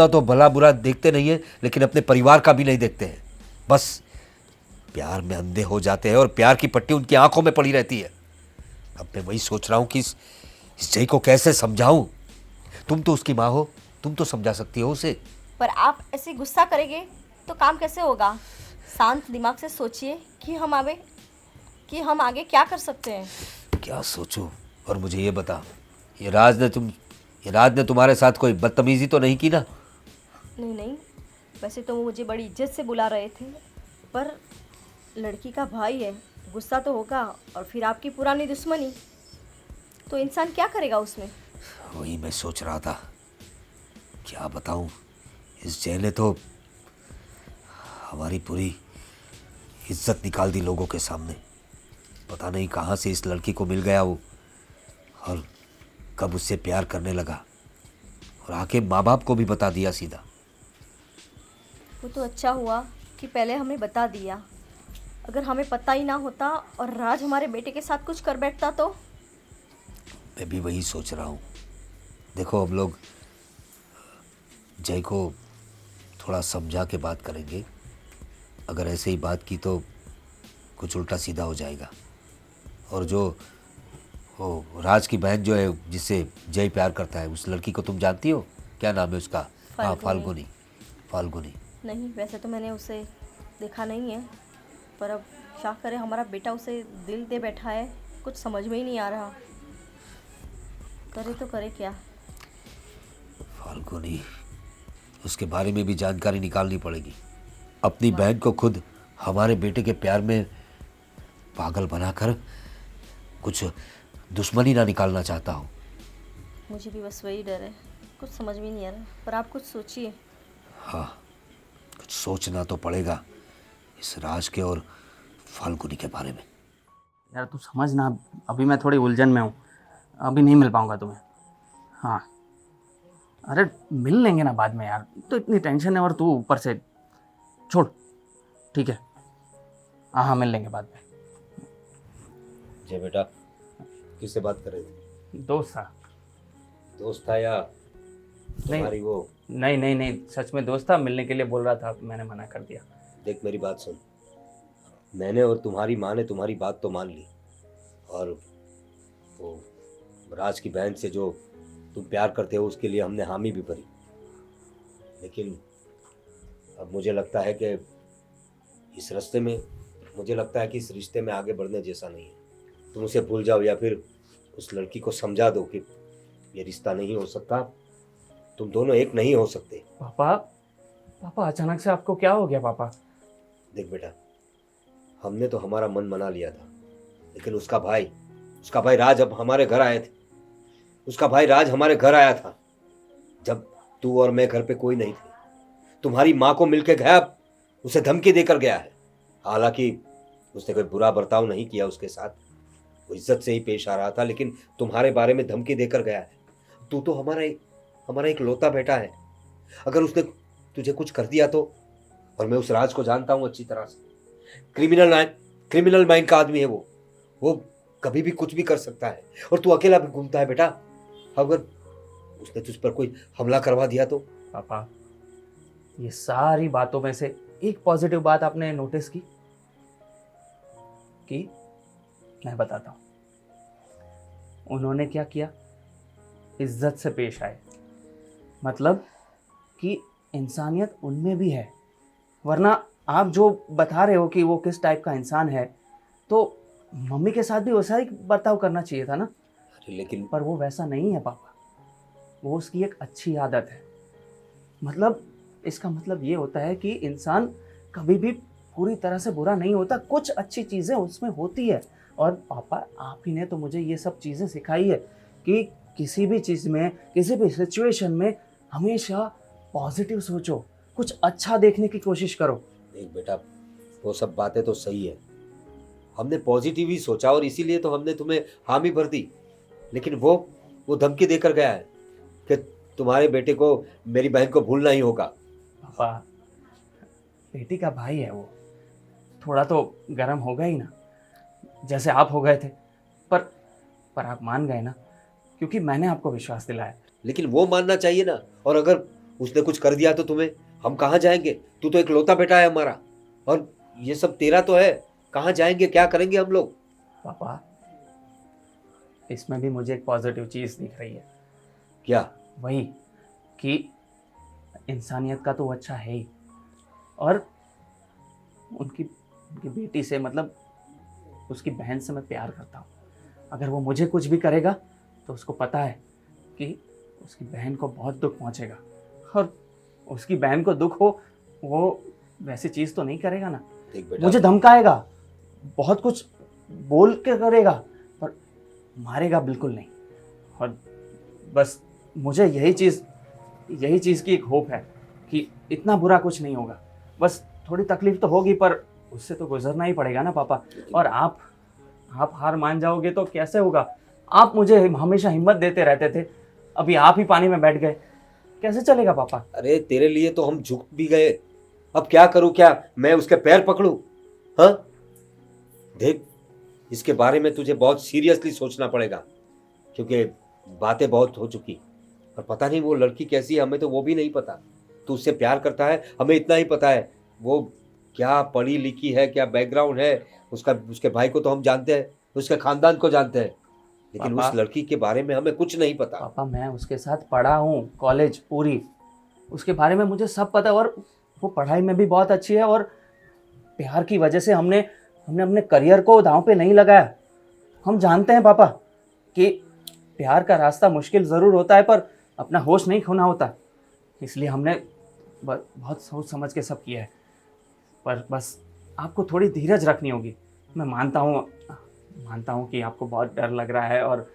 तो भला बुरा देखते नहीं है, लेकिन अपने परिवार का भी नहीं देखते हैं। बस प्यार में अंधे हो जाते हैं और प्यार की पट्टी उनकी आंखों में पड़ी रहती है। अब मैं वही सोच रहा हूँ कि इस जय को कैसे समझाऊं। तुम तो उसकी माँ हो, तुम तो समझा सकती हो उसे। पर आप ऐसे गुस्सा करेंगे तो काम कैसे होगा? शांत दिमाग से सोचिए कि हम आगे क्या कर सकते हैं। क्या सोचूं? और मुझे ये बता, ये राज ने तुम्हारे साथ कोई बदतमीजी तो नहीं की ना? नहीं नहीं, वैसे तो वो मुझे बड़ी इज्जत से बुला रहे थे, पर लड़की का भाई है, गुस्सा तो होगा। और फिर आपकी पुरानी दुश्मनी, तो इंसान क्या करेगा उसमें? वही मैं सोच रहा था, क्या बताऊं। इस जय ने तो हमारी पूरी इज्जत निकाल दी लोगों के सामने। पता नहीं कहाँ से इस लड़की को मिल गया वो, और कब उससे प्यार करने लगा, और आके माँ बाप को भी बता दिया सीधा। वो तो अच्छा हुआ कि पहले हमें बता दिया। अगर हमें पता ही ना होता और राज हमारे बेटे के साथ कुछ कर बैठता तो? मैं भी वही सोच रहा हूँ। देखो, हम लोग जय को थोड़ा समझा के बात करेंगे। अगर ऐसे ही बात की तो कुछ उल्टा सीधा हो जाएगा। और जो वो राज की बहन जो है, जिससे जय प्यार करता है, उस लड़की को तुम जानती हो? क्या नाम है उसका? हाँ, फाल्गुनी। फाल्गुनी। नहीं, वैसे तो मैंने उसे देखा नहीं है, पर अब क्या करे, हमारा बेटा उसे दिल दे बैठा है। कुछ समझ में ही नहीं आ रहा, करे तो करे क्या। फाल्गुनी, उसके बारे में भी जानकारी निकालनी पड़ेगी। अपनी बहन को खुद हमारे बेटे के प्यार में पागल बनाकर कुछ दुश्मनी ना निकालना चाहता हूँ। मुझे भी बस वही डर है, कुछ समझ में नहीं आ रहा। पर आप कुछ सोचिए। हाँ, कुछ सोचना तो पड़ेगा इस राज के और फाल्गुनी के बारे में। यार तू समझ ना, अभी मैं थोड़ी उलझन में हूँ, अभी नहीं मिल पाऊँगा तुम्हें। हाँ, अरे मिल लेंगे ना बाद में यार, तो इतनी टेंशन है और तू ऊपर से छोड़। ठीक है, हाँ हाँ, मिल लेंगे बाद में। जय बेटा, किससे बात कर रहे थे? दोस्त था। दोस्त था या नहीं तुम्हारी वो? नहीं नहीं नहीं, सच में दोस्त था, मिलने के लिए बोल रहा था, मैंने मना कर दिया। देख, मेरी बात सुन। मैंने और तुम्हारी माँ ने तुम्हारी बात तो मान ली, और वो राज की बहन से जो तुम प्यार करते हो उसके लिए हमने हामी भी भरी। लेकिन अब मुझे लगता है कि इस रास्ते में, मुझे लगता है कि इस रिश्ते में आगे बढ़ने जैसा नहीं है। तुम उसे भूल जाओ या फिर उस लड़की को समझा दो कि ये रिश्ता नहीं हो सकता, तुम दोनों एक नहीं हो सकते। पापा अचानक से आपको क्या हो गया पापा? देख बेटा, हमने तो हमारा मन मना लिया था, लेकिन उसका भाई राज अब हमारे घर आए थे। उसका भाई राज हमारे घर आया था जब तू और मैं घर पे कोई नहीं थे। तुम्हारी माँ को मिलके गया, उसे धमकी देकर गया है। हालांकि उसने कोई बुरा बर्ताव नहीं किया उसके साथ, वो इज्जत से ही पेश आ रहा था, लेकिन तुम्हारे बारे में धमकी देकर गया है। तू तो हमारा एक लौता बेटा है। अगर उसने तुझे कुछ कर दिया तो, और मैं उस राज को जानता हूँ अच्छी तरह से, क्रिमिनल माइंड का आदमी है वो कभी भी कुछ भी कर सकता है। और तू अकेला भी घूमता है बेटा। अगर उसने तुझ पर कोई हमला करवा दिया तो? पापा, ये सारी बातों में से एक पॉजिटिव बात आपने नोटिस की? मैं बताता हूँ। उन्होंने क्या किया? इज्जत से पेश आए, मतलब कि इंसानियत उनमें भी है। वरना आप जो बता रहे हो कि वो किस टाइप का इंसान है, तो मम्मी के साथ भी वैसा ही बर्ताव करना चाहिए था ना। अरे लेकिन पर वो वैसा नहीं है पापा, वो उसकी एक अच्छी आदत है। मतलब इसका मतलब ये होता है कि इंसान कभी भी पूरी तरह से बुरा नहीं होता, कुछ अच्छी चीज़ें उसमें होती है। और पापा, आप ही ने तो मुझे ये सब चीज़ें सिखाई है कि किसी भी चीज़ में, किसी भी सिचुएशन में हमेशा पॉजिटिव सोचो, कुछ अच्छा देखने की कोशिश करो। देख बेटा, वो सब बातें तो सही है, हमने पॉजिटिव ही सोचा और इसीलिए तो हमने तुम्हें हामी भर दी। लेकिन वो धमकी देकर गया है कि तुम्हारे बेटे को मेरी बहन को भूलना ही होगा। पापा, बेटी का भाई है वो, थोड़ा तो गर्म होगा ही ना, जैसे आप हो गए थे। पर आप मान गए ना, क्योंकि मैंने आपको विश्वास दिलाया। लेकिन वो मानना चाहिए ना। और अगर उसने कुछ कर दिया तो तुम्हें, हम कहाँ जाएंगे? तू तो एक लौता बेटा है हमारा, और ये सब तेरा तो है। कहाँ जाएंगे, क्या करेंगे हम लोग? पापा, इसमें भी मुझे एक पॉजिटिव चीज़ दिख रही है। क्या? वही कि इंसानियत का तो वो अच्छा है ही, और उनकी उनकी बेटी से, मतलब उसकी बहन से मैं प्यार करता हूँ। अगर वो मुझे कुछ भी करेगा तो उसको पता है कि उसकी बहन को बहुत दुख पहुँचेगा, और उसकी बहन को दुख हो वो वैसी चीज़ तो नहीं करेगा ना। देख बेटा, मुझे धमकाएगा, बहुत कुछ बोल के करेगा, पर मारेगा बिल्कुल नहीं। और बस मुझे यही चीज़ की एक होप है कि इतना बुरा कुछ नहीं होगा। बस थोड़ी तकलीफ तो होगी, पर उससे तो गुजरना ही पड़ेगा ना पापा। और आप हार मान जाओगे तो कैसे होगा? आप मुझे हमेशा हिम्मत देते रहते थे, अभी आप ही पानी में बैठ गए, कैसे चलेगा पापा? अरे तेरे लिए तो हम झुक भी गए, अब क्या करूं? क्या मैं उसके पैर पकड़ूं? हाँ देख, इसके बारे में तुझे बहुत सीरियसली सोचना पड़ेगा, क्योंकि बातें बहुत हो चुकी, और पता नहीं वो लड़की कैसी है, हमें तो वो भी नहीं पता। तू उससे प्यार करता है, हमें इतना ही पता है वो क्या पढ़ी लिखी है, क्या बैकग्राउंड है उसका। उसके भाई को तो हम जानते हैं, उसके खानदान को जानते हैं, लेकिन पापा, उस लड़की के बारे में हमें कुछ नहीं पता। पापा मैं उसके साथ पढ़ा हूँ, कॉलेज पूरी, उसके बारे में मुझे सब पता है, और वो पढ़ाई में भी बहुत अच्छी है, और प्यार की वजह से हमने अपने करियर को दांव पे नहीं लगाया। हम जानते हैं पापा कि प्यार का रास्ता मुश्किल ज़रूर होता है, पर अपना होश नहीं खोना होता, इसलिए हमने बहुत सोच समझ के सब किया है। पर बस आपको थोड़ी धीरज रखनी होगी। मैं मानता हूँ कि आपको बहुत डर लग रहा है, और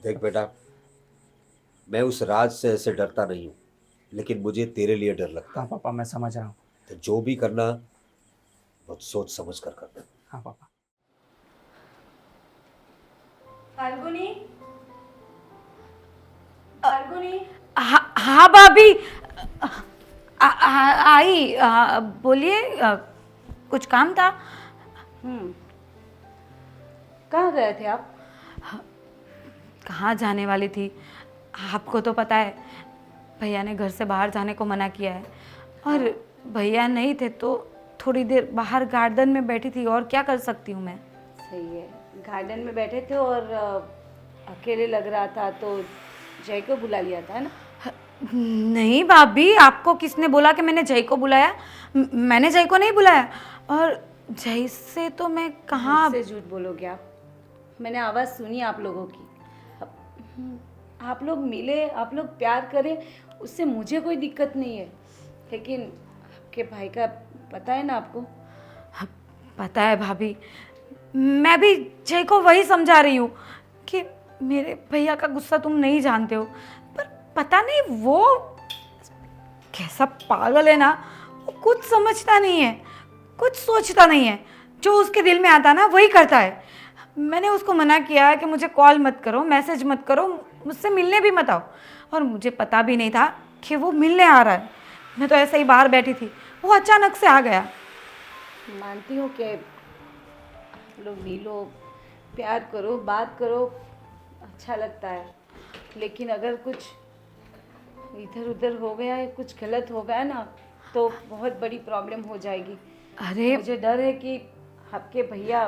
देख बेटा, मैं उस राज से ऐसे डरता नहीं हूँ, लेकिन मुझे तेरे लिए डर लगता हाँ है। पापा मैं समझ रहा हूँ। तो जो भी करना बहुत सोच समझ कर करना। हाँ पापा। फाल्गुनी, हाँ भाभी, आई, बोलिए, कुछ काम था? कहाँ गए थे आप? कहाँ जाने वाली थी? आपको तो पता है भैया ने घर से बाहर जाने को मना किया है, और भैया नहीं थे तो थोड़ी देर बाहर गार्डन में बैठी थी, और क्या कर सकती हूँ मैं? सही है, गार्डन में बैठे थे और अकेले लग रहा था तो जय को बुला लिया था, है ना? नहीं भाभी, आपको किसने बोला कि मैंने जय को बुलाया? मैंने जय को नहीं बुलाया, और जय से तो मैं कहाँ। मुझसे झूठ बोलोगे आप? मैंने आवाज़ सुनी आप लोगों की। आप लोग मिले, आप लोग प्यार करें, उससे मुझे कोई दिक्कत नहीं है, लेकिन आपके भाई का पता है ना आपको? पता है भाभी, मैं भी जय को वही समझा रही हूँ कि मेरे भैया का गुस्सा तुम नहीं जानते हो, पर पता नहीं वो कैसा पागल है ना, वो कुछ समझता नहीं है, कुछ सोचता नहीं है, जो उसके दिल में आता ना वही करता है। मैंने उसको मना किया है कि मुझे कॉल मत करो, मैसेज मत करो, मुझसे मिलने भी मत आओ, और मुझे पता भी नहीं था कि वो मिलने आ रहा है। मैं तो ऐसे ही बाहर बैठी थी, वो अचानक से आ गया। मानती हूँ कि आप लोग मिलो, प्यार करो, बात करो, अच्छा लगता है, लेकिन अगर कुछ इधर उधर हो गया है, कुछ गलत हो गया ना, तो बहुत बड़ी प्रॉब्लम हो जाएगी। अरे मुझे डर है कि आपके भैया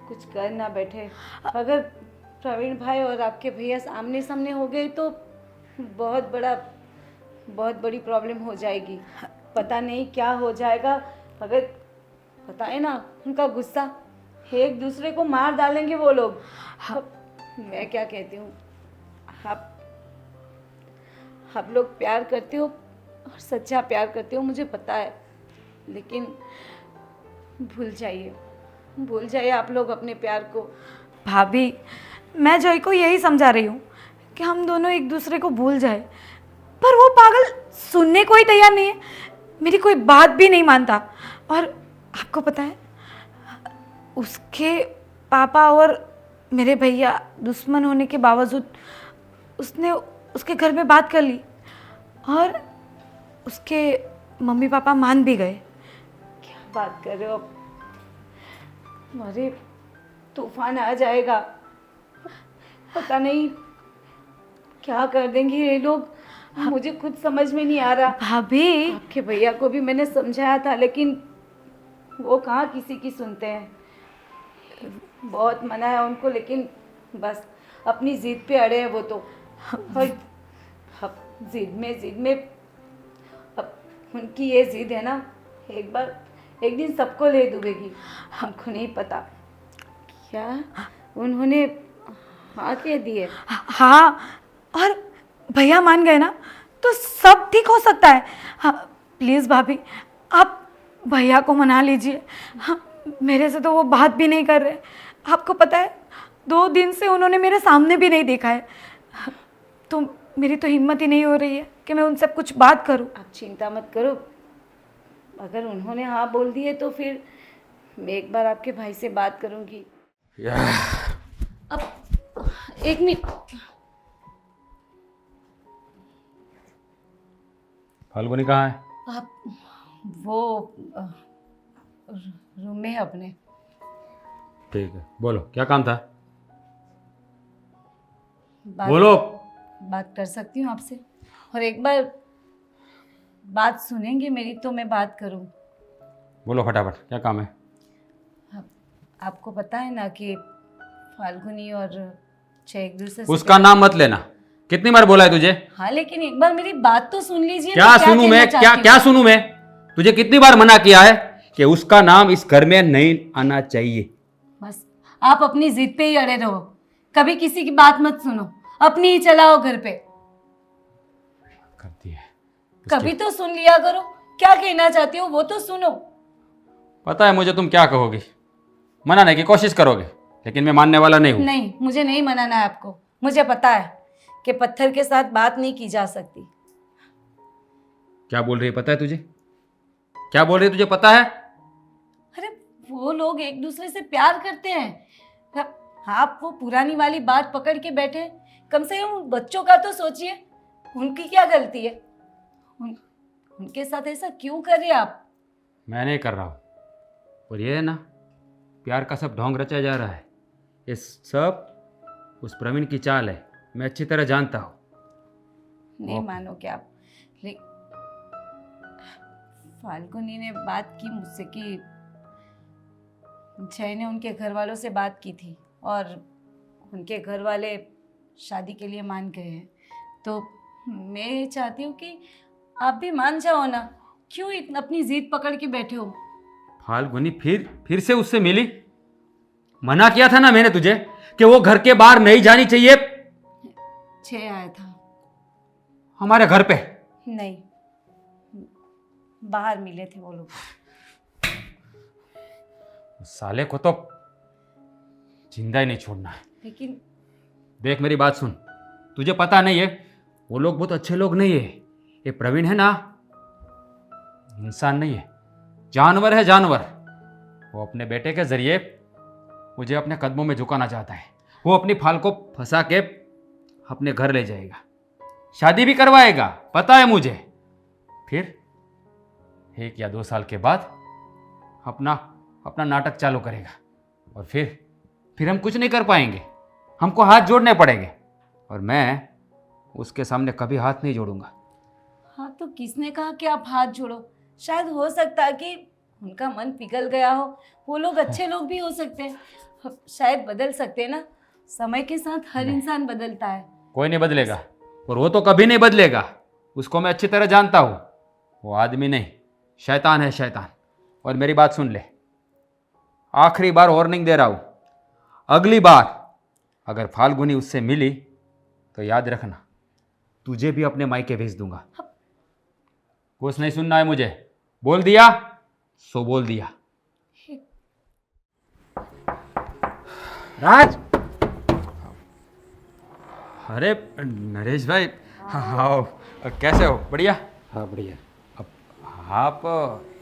कुछ कर ना बैठे। अगर प्रवीण भाई और आपके भैया आमने सामने हो गए तो बहुत बड़ी प्रॉब्लम हो जाएगी। पता नहीं क्या हो जाएगा। अगर पता है ना उनका गुस्सा, एक दूसरे को मार डालेंगे वो लोग। मैं क्या कहती हूँ, आप लोग प्यार करते हो और सच्चा प्यार करते हो, मुझे पता है, लेकिन भूल जाइए आप लोग अपने प्यार को। भाभी, मैं जय को यही समझा रही हूँ कि हम दोनों एक दूसरे को भूल जाए, पर वो पागल सुनने को ही तैयार नहीं है, मेरी कोई बात भी नहीं मानता। और आपको पता है, उसके पापा और मेरे भैया दुश्मन होने के बावजूद उसने उसके घर में बात कर ली, और उसके मम्मी पापा मान भी गए। क्या बात कर रहे हो? अरे तूफान आ जाएगा, पता नहीं क्या कर देंगे ये लोग, मुझे खुद समझ में नहीं आ रहा। भाभी, आपके भैया को भी मैंने समझाया था, लेकिन वो कहाँ किसी की सुनते हैं। बहुत मनाया उनको, लेकिन बस अपनी जिद पे अड़े हैं वो तो। और अब जिद में अब उनकी ये जिद है ना, एक दिन सबको ले डूबेगी। हमको नहीं पता क्या उन्होंने हाँ कह दिए। हाँ, और भैया मान गए ना तो सब ठीक हो सकता है। हाँ, प्लीज़ भाभी, आप भैया को मना लीजिए। हाँ, मेरे से तो वो बात भी नहीं कर रहे। आपको पता है 2 दिन से उन्होंने मेरे सामने भी नहीं देखा है। तो मेरी तो हिम्मत ही नहीं हो रही है कि मैं उनसे कुछ बात करूं। आप चिंता मत करो, अगर उन्होंने हाँ बोल दिए तो फिर मैं एक बार आपके भाई से बात करूंगी। अब एक मिनट, फाल्गुनी कहाँ है? आप वो रूम में है अपने। ठीक है, बोलो क्या काम था? बात बोलो। बात कर सकती हूँ आपसे, और एक बार बात सुनेंगे मेरी तो मैं बात करूँ। बोलो फटाफट, क्या काम है? आपको पता है ना कि फाल्गुनी और छह एक दूसरे से उसका नाम मत लेना, कितनी बार बोला है तुझे? हाँ, लेकिन एक बार मेरी बात तो सुन लीजिए। क्या सुनूं मैं? क्या सुनूं मैं? तुझे कितनी बार मना किया है कि उसका नाम इस घर में नहीं आना चाहिए? बस आप अपनी जिद पे ही अड़े रहो, कभी किसी की बात मत सुनो, अपनी ही चलाओ घर पे। करती है कभी तो सुन लिया करो, क्या कहना चाहती हो वो तो सुनो। पता है मुझे तुम क्या कहोगी, मनाने की कोशिश करोगे, लेकिन मैं मानने वाला नहीं हूं। नहीं, मुझे नहीं मनाना है आपको। मुझे पता है कि पत्थर के साथ बात नहीं की जा सकती। क्या बोल रही है पता है तुझे? क्या बोल रही है तुझे पता है? अरे वो लोग एक दूसरे से प्यार करते हैं। अब आप वो पुरानी वाली बात पकड़ के बैठे, कम से कम उन बच्चों का तो सोचिए, उनकी क्या गलती है? उनके साथ ऐसा क्यों कर रहे हैं आप? मैं नहीं कर रहा हूं, पर ये है ना, प्यार का सब ढोंग रचा जा रहा है। ये सब उस प्रवीण की चाल है, मैं अच्छी तरह जानता हूं। नहीं मानोगे आप, लेकिन फाल्गुनी ने बात की मुझसे कि जय ने उनके घर वालों से बात की थी और उनके घर वाले शादी के लिए मान गए हैं। तो मैं ये चाहती हूँ कि आप भी मान जाओ ना, क्यों इतना अपनी जिद पकड़ के बैठे हो? फाल्गुनी फिर से उससे मिली? मना किया था ना मैंने तुझे कि वो घर के बाहर नहीं जानी चाहिए। छह आया था। हमारे घर पे? नहीं, बाहर मिले थे वो लोग। उस साले को तो जिंदा ही नहीं छोड़ना है। लेकिन देख मेरी बात सुन, तुझे पता नहीं है वो लोग बहुत अच्छे लोग नहीं है। ये प्रवीण है ना, इंसान नहीं है, जानवर है, जानवर। वो अपने बेटे के जरिए मुझे अपने कदमों में झुकाना चाहता है। वो अपनी फाल को फंसा के अपने घर ले जाएगा, शादी भी करवाएगा, पता है मुझे। फिर 1 या 2 साल के बाद अपना नाटक चालू करेगा, और फिर हम कुछ नहीं कर पाएंगे, हमको हाथ जोड़ने पड़ेंगे, और मैं उसके सामने कभी हाथ नहीं जोड़ूंगा। हाँ, तो किसने कहा कि आप हाथ जोड़ो? शायद हो सकता है कि उनका मन पिघल गया हो। वो लोग अच्छे लोग भी हो सकते हैं, शायद बदल सकते हैं ना। समय के साथ हर इंसान बदलता है। कोई नहीं बदलेगा, और वो तो कभी नहीं बदलेगा, उसको मैं अच्छी तरह जानता हूँ। वो आदमी नहीं, शैतान है, शैतान। और मेरी बात सुन ले, आखिरी बार वार्निंग दे रहा हूँ, अगली बार अगर फाल्गुनी उससे मिली तो याद रखना, तुझे भी अपने मायके भेज दूंगा। कुछ नहीं सुनना है मुझे, बोल दिया सो बोल दिया। राज, अरे नरेश भाई, हाँ, कैसे हो? बढ़िया। हाँ बढ़िया। अब आप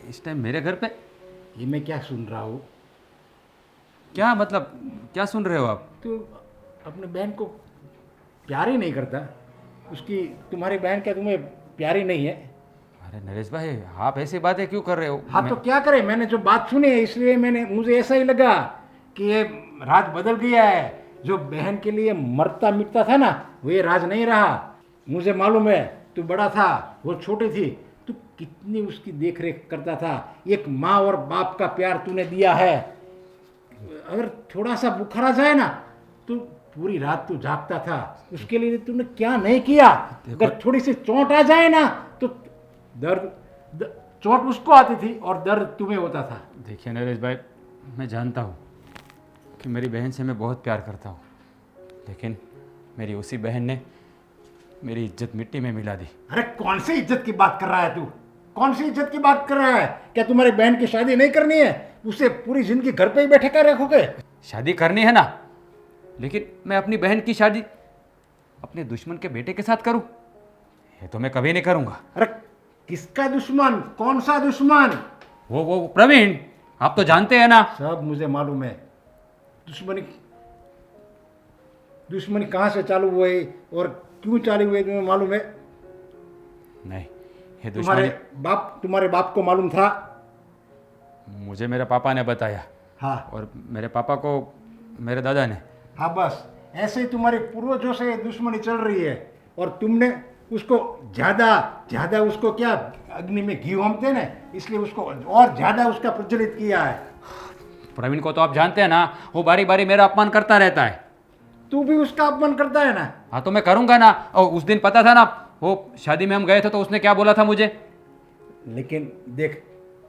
इस टाइम मेरे घर पे? ये मैं क्या सुन रहा हूँ? क्या मतलब, क्या सुन रहे हो आप? तू अपने बहन को प्यार ही नहीं करता, उसकी तुम्हारी बहन क्या तुम्हें प्यार ही नहीं है? अरे नरेश भाई, आप ऐसी बातें क्यों कर रहे हो? हाँ तो क्या करें, मैंने जो बात सुनी है इसलिए मुझे ऐसा ही लगा कि ये राज बदल गया है। जो बहन के लिए मरता मिटता था ना, वो ये राज नहीं रहा। मुझे मालूम है, तू बड़ा था, वो छोटी थी, तू कितनी उसकी देख रेख करता था। एक माँ और बाप का प्यार तूने दिया है। अगर थोड़ा सा बुखार आ जाए ना तो पूरी रात तू जागता था। उसके लिए तूने क्या नहीं किया। अगर थोड़ी सी चोट आ जाए ना तो चोट उसको आती थी और दर्द तुम्हें होता था। देखिए नरेश भाई, मैं जानता हूँ कि मेरी बहन से मैं बहुत प्यार करता हूँ, लेकिन मेरी उसी बहन ने मेरी इज्जत मिट्टी में मिला दी। अरे कौन सी इज्जत की बात कर रहा है तू? कौन सी इज्जत की बात कर रहा है? क्या तुम्हारी बहन की शादी नहीं करनी है? उसे पूरी जिंदगी घर पे ही बैठे कर रखोगे? शादी करनी है ना, लेकिन मैं अपनी बहन की शादी अपने दुश्मन के बेटे के साथ करूं? ये तो मैं कभी नहीं करूंगा। अरे किसका दुश्मन? कौन सा दुश्मन? वो प्रवीण, आप तो जानते हैं ना। सब मुझे मालूम है। दुश्मनी दुश्मनी कहाँ से चालू हुई और क्यों चालू हुई तुम्हें मालूम है? नहीं, ये दुश्मनी तुम्हारे बाप को मालूम था? मुझे मेरे पापा ने बताया। हाँ। और मेरे पापा को मेरे दादा ने। हाँ, बस ऐसे ही तुम्हारे पूर्वजों से दुश्मनी चल रही है और तुमने उसको ज़्यादा उसको क्या अग्नि में घी होमते ना, इसलिए उसको और ज़्यादा उसका प्रज्वलित किया है। प्रवीण को तो आप जानते हैं ना, वो बारी बारी मेरा अपमान करता रहता है। तू भी उसका अपमान करता है ना? हाँ तो मैं करूंगा ना। और उस दिन पता था ना, वो शादी में हम गए थे तो उसने क्या बोला था मुझे। लेकिन देख,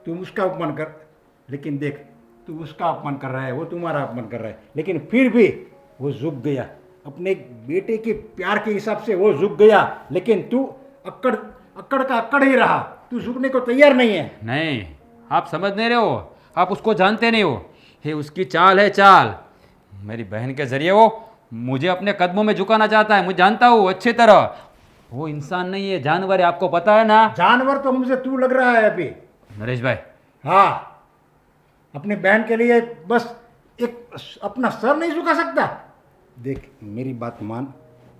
तुम उसका अपमान कर, लेकिन देख तू उसका अपमान कर रहा है, वो तुम्हारा अपमान कर रहा है, लेकिन फिर भी वो झुक गया। अपने बेटे के प्यार के हिसाब से वो झुक गया, लेकिन तू अक्कड़ का अक्कड़ ही रहा। तू झुकने को तैयार नहीं है। नहीं, आप समझ नहीं रहे हो, आप उसको जानते नहीं हो। ये उसकी चाल है, चाल। मेरी बहन के जरिए वो मुझे अपने कदमों में झुकाना चाहता है। मुझे जानता हूँ अच्छी तरह। वो इंसान नहीं है, जानवर है, आपको पता है ना। जानवर तो मुझे तू लग रहा है अभी। नरेश भाई। हाँ, अपनी बहन के लिए बस एक अपना सर नहीं झुका सकता। देख मेरी बात मान,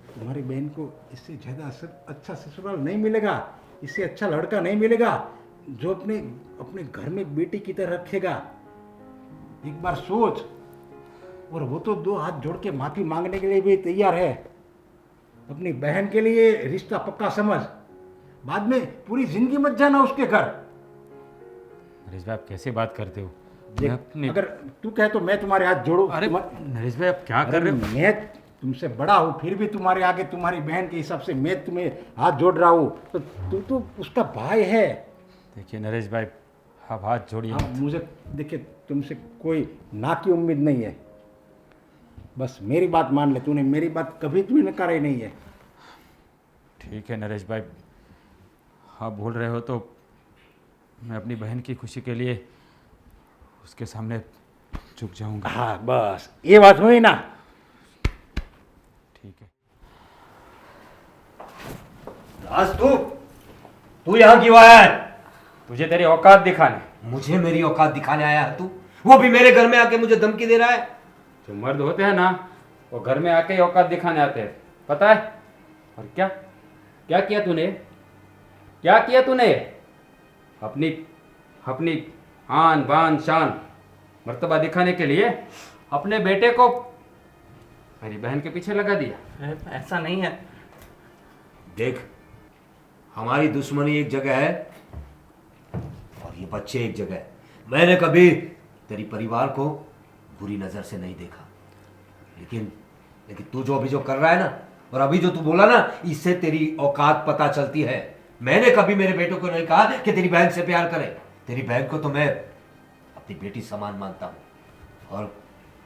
तुम्हारी बहन को इससे ज़्यादा अच्छा ससुराल नहीं मिलेगा, इससे अच्छा लड़का नहीं मिलेगा जो अपने घर में बेटी की तरह रखेगा। एक बार सोच। और वो तो 2 हाथ जोड़ के माफी मांगने के लिए भी तैयार है। अपनी बहन के लिए रिश्ता पक्का समझ, बाद में पूरी जिंदगी मत जाना उसके घर। नरेश भाई, आप कैसे बात करते हो? अगर तू कहे तो मैं तुम्हारे हाथ जोड़ू। अरे नरेश भाई, आप क्या कर रहे हो? मैं तुमसे बड़ा हूँ, फिर भी तुम्हारे आगे तुम्हारी बहन के हिसाब से मैं तुम्हें हाथ जोड़ रहा हूँ, तो तू तो उसका भाई है। देखिए नरेश भाई, आप हाथ जोड़िए। हाँ, मुझे देखिए तुमसे कोई ना की उम्मीद नहीं है। बस मेरी बात मान ले, तूने मेरी बात कभी भी नकारी नहीं है। ठीक है नरेश भाई, आप बोल रहे हो तो मैं अपनी बहन की खुशी के लिए उसके सामने झुक जाऊंगा। हाँ, बस ये बात हुई ना। ठीक है। राज, तू यहाँ क्यों आया है? तुझे तेरी औकात दिखाने। मुझे मेरी औकात दिखाने आया है तू? वो भी मेरे घर में आके मुझे धमकी दे रहा है। जो मर्द होते हैं ना, वो घर में आके ही औकात दिखाने आते हैं, पता है? और क्या क्या किया तूने? क्या किया तूने? अपनी आन बान शान मर्तबा दिखाने के लिए अपने बेटे को मेरी बहन के पीछे लगा दिया। ऐसा नहीं है। देख, हमारी दुश्मनी एक जगह है और ये बच्चे एक जगह है। मैंने कभी तेरी परिवार को बुरी नजर से नहीं देखा, लेकिन तू जो अभी जो कर रहा है ना, और अभी जो तू बोला ना, इससे तेरी औकात पता चलती है। मैंने कभी मेरे बेटों को नहीं कहा कि तेरी बहन से प्यार करे। तेरी बहन को तो मैं अपनी बेटी समान मानता हूं। और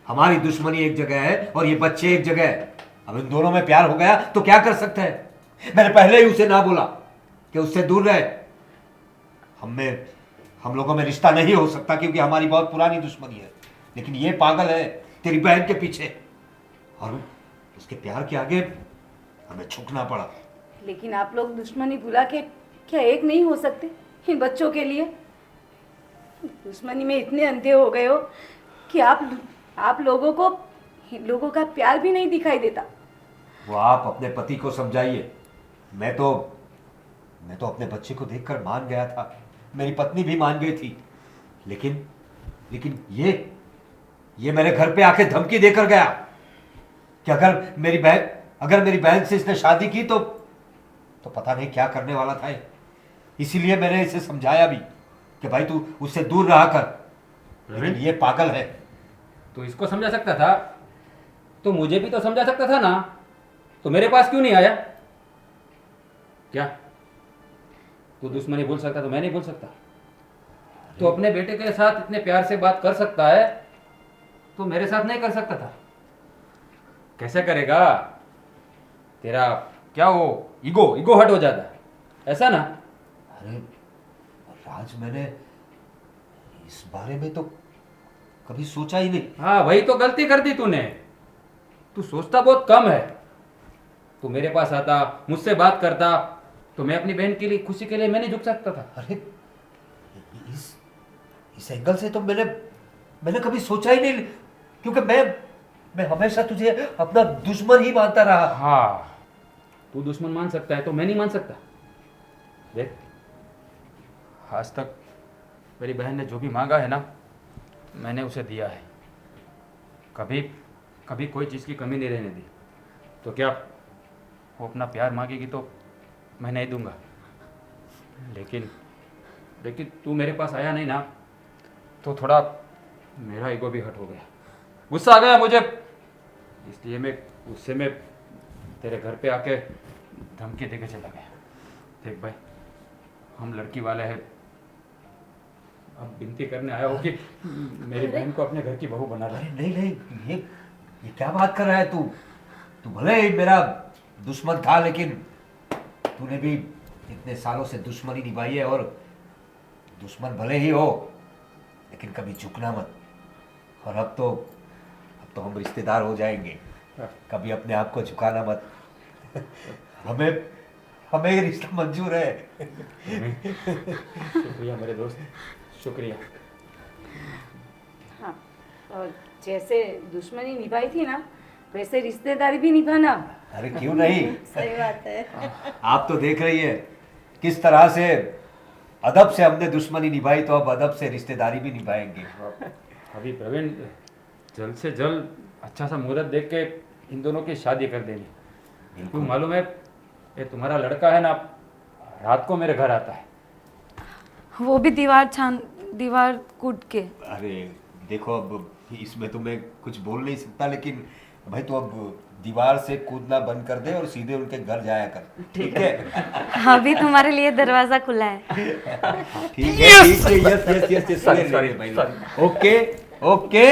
हमारी दुश्मनी एक जगह है और ये बच्चे एक जगह है। अब इन दोनों में प्यार हो गया तो क्या कर सकते हैं? मैंने पहले ही उसे ना बोला कि उससे दूर रहे। हम लोगों में रिश्ता नहीं हो सकता क्योंकि हमारी बहुत पुरानी दुश्मनी है। लेकिन ये पागल है तेरी बहन के पीछे, और उसके प्यार के आगे हमें झुकना पड़ा। लेकिन आप लोग दुश्मनी भुला के क्या एक नहीं हो सकते इन बच्चों के लिए? दुश्मनी में इतने अंधे हो गए हो कि आप लोगों को इन लोगों का प्यार भी नहीं दिखाई देता। वो आप अपने पति को समझाइए। मैं तो अपने बच्चे को देखकर मान गया था, मेरी पत्नी भी मान गई थी, लेकिन ये मेरे घर पे आके धमकी देकर गया कि अगर मेरी बहन से इसने शादी की तो पता नहीं क्या करने वाला था। इसीलिए मैंने इसे समझाया भी कि भाई तू उससे दूर रहा कर, लेकिन ये पागल है। तो इसको समझा सकता था, तो मुझे भी तो समझा सकता था ना। तो मेरे पास क्यों नहीं आया? क्या तू दुश्मनी भूल सकता तो मैं नहीं भूल सकता? तो अपने बेटे के साथ इतने प्यार से बात कर सकता है, तो मेरे साथ नहीं कर सकता था? कैसे करेगा? तेरा क्या हो, ईगो हट हो जाता है, ऐसा ना? अरे राज, मैंने इस बारे में तो कभी सोचा ही नहीं। हाँ, वही तो गलती कर दी तूने। तू सोचता बहुत कम है। तू मेरे पास आता, मुझसे बात करता, तो मैं अपनी बहन के लिए, खुशी के लिए मैं नहीं झुक सकता था। अरे इस एंगल से तो मैंने कभी सोचा ही नहीं, क्योंकि मैं हमेशा तुझे अपना दुश्मन ही मानता रहा। हाँ, तू दुश्मन मान सकता है तो मैं नहीं मान सकता। देख, आज तक मेरी बहन ने जो भी मांगा है ना, मैंने उसे दिया है। कभी कोई चीज़ की कमी नहीं रहने दी। तो क्या वो अपना प्यार मांगेगी तो मैं नहीं दूंगा? लेकिन तू मेरे पास आया नहीं ना, तो थोड़ा मेरा ईगो भी हट हो गया, गुस्सा आ गया मुझे। इसलिए मैं तेरे घर पे आके धमकी देके चला गया। देख भाई, हम लड़की वाले हैं, अब विनती करने आया हो कि मेरी बहन को अपने घर की बहू बना ले। अरे नहीं, ये क्या बात कर रहा है तू भले ही मेरा दुश्मन था, लेकिन तूने भी इतने सालों से दुश्मनी निभाई है, और दुश्मन भले ही हो लेकिन कभी झुकना मत। और अब तो हम रिश्तेदार हो जाएंगे, कभी अपने आप को झुकाना मत। हमें ये रिश्ता मंजूर है। शुक्रिया मेरे दोस्त, शुक्रिया। हाँ, और जैसे दुश्मनी निभाई थी ना, वैसे रिश्तेदारी भी निभाना। अरे क्यों नहीं, सही बात है। आप तो देख रही है किस तरह से अदब से हमने दुश्मनी निभाई, तो अब अदब से रिश्तेदारी भी निभाएंगे। अभी प्रवीण, जल्द से जल्द अच्छा सा मुहूर्त देख के इन दोनों की शादी कर देंगे। क्यों मालूम है, ये तुम्हारा लड़का है ना, रात को मेरे घर आता है। वो भी दीवार कूद के। अरे देखो, अब इसमें तो मैं कुछ बोल नहीं सकता, लेकिन भाई तू अब दीवार से कूदना बंद कर दे और सीधे उनके घर जाया कर, ठीक है? अभी तुम्हारे लिए दरवाजा खुला है। ठीक है, यस, Sorry, ओके।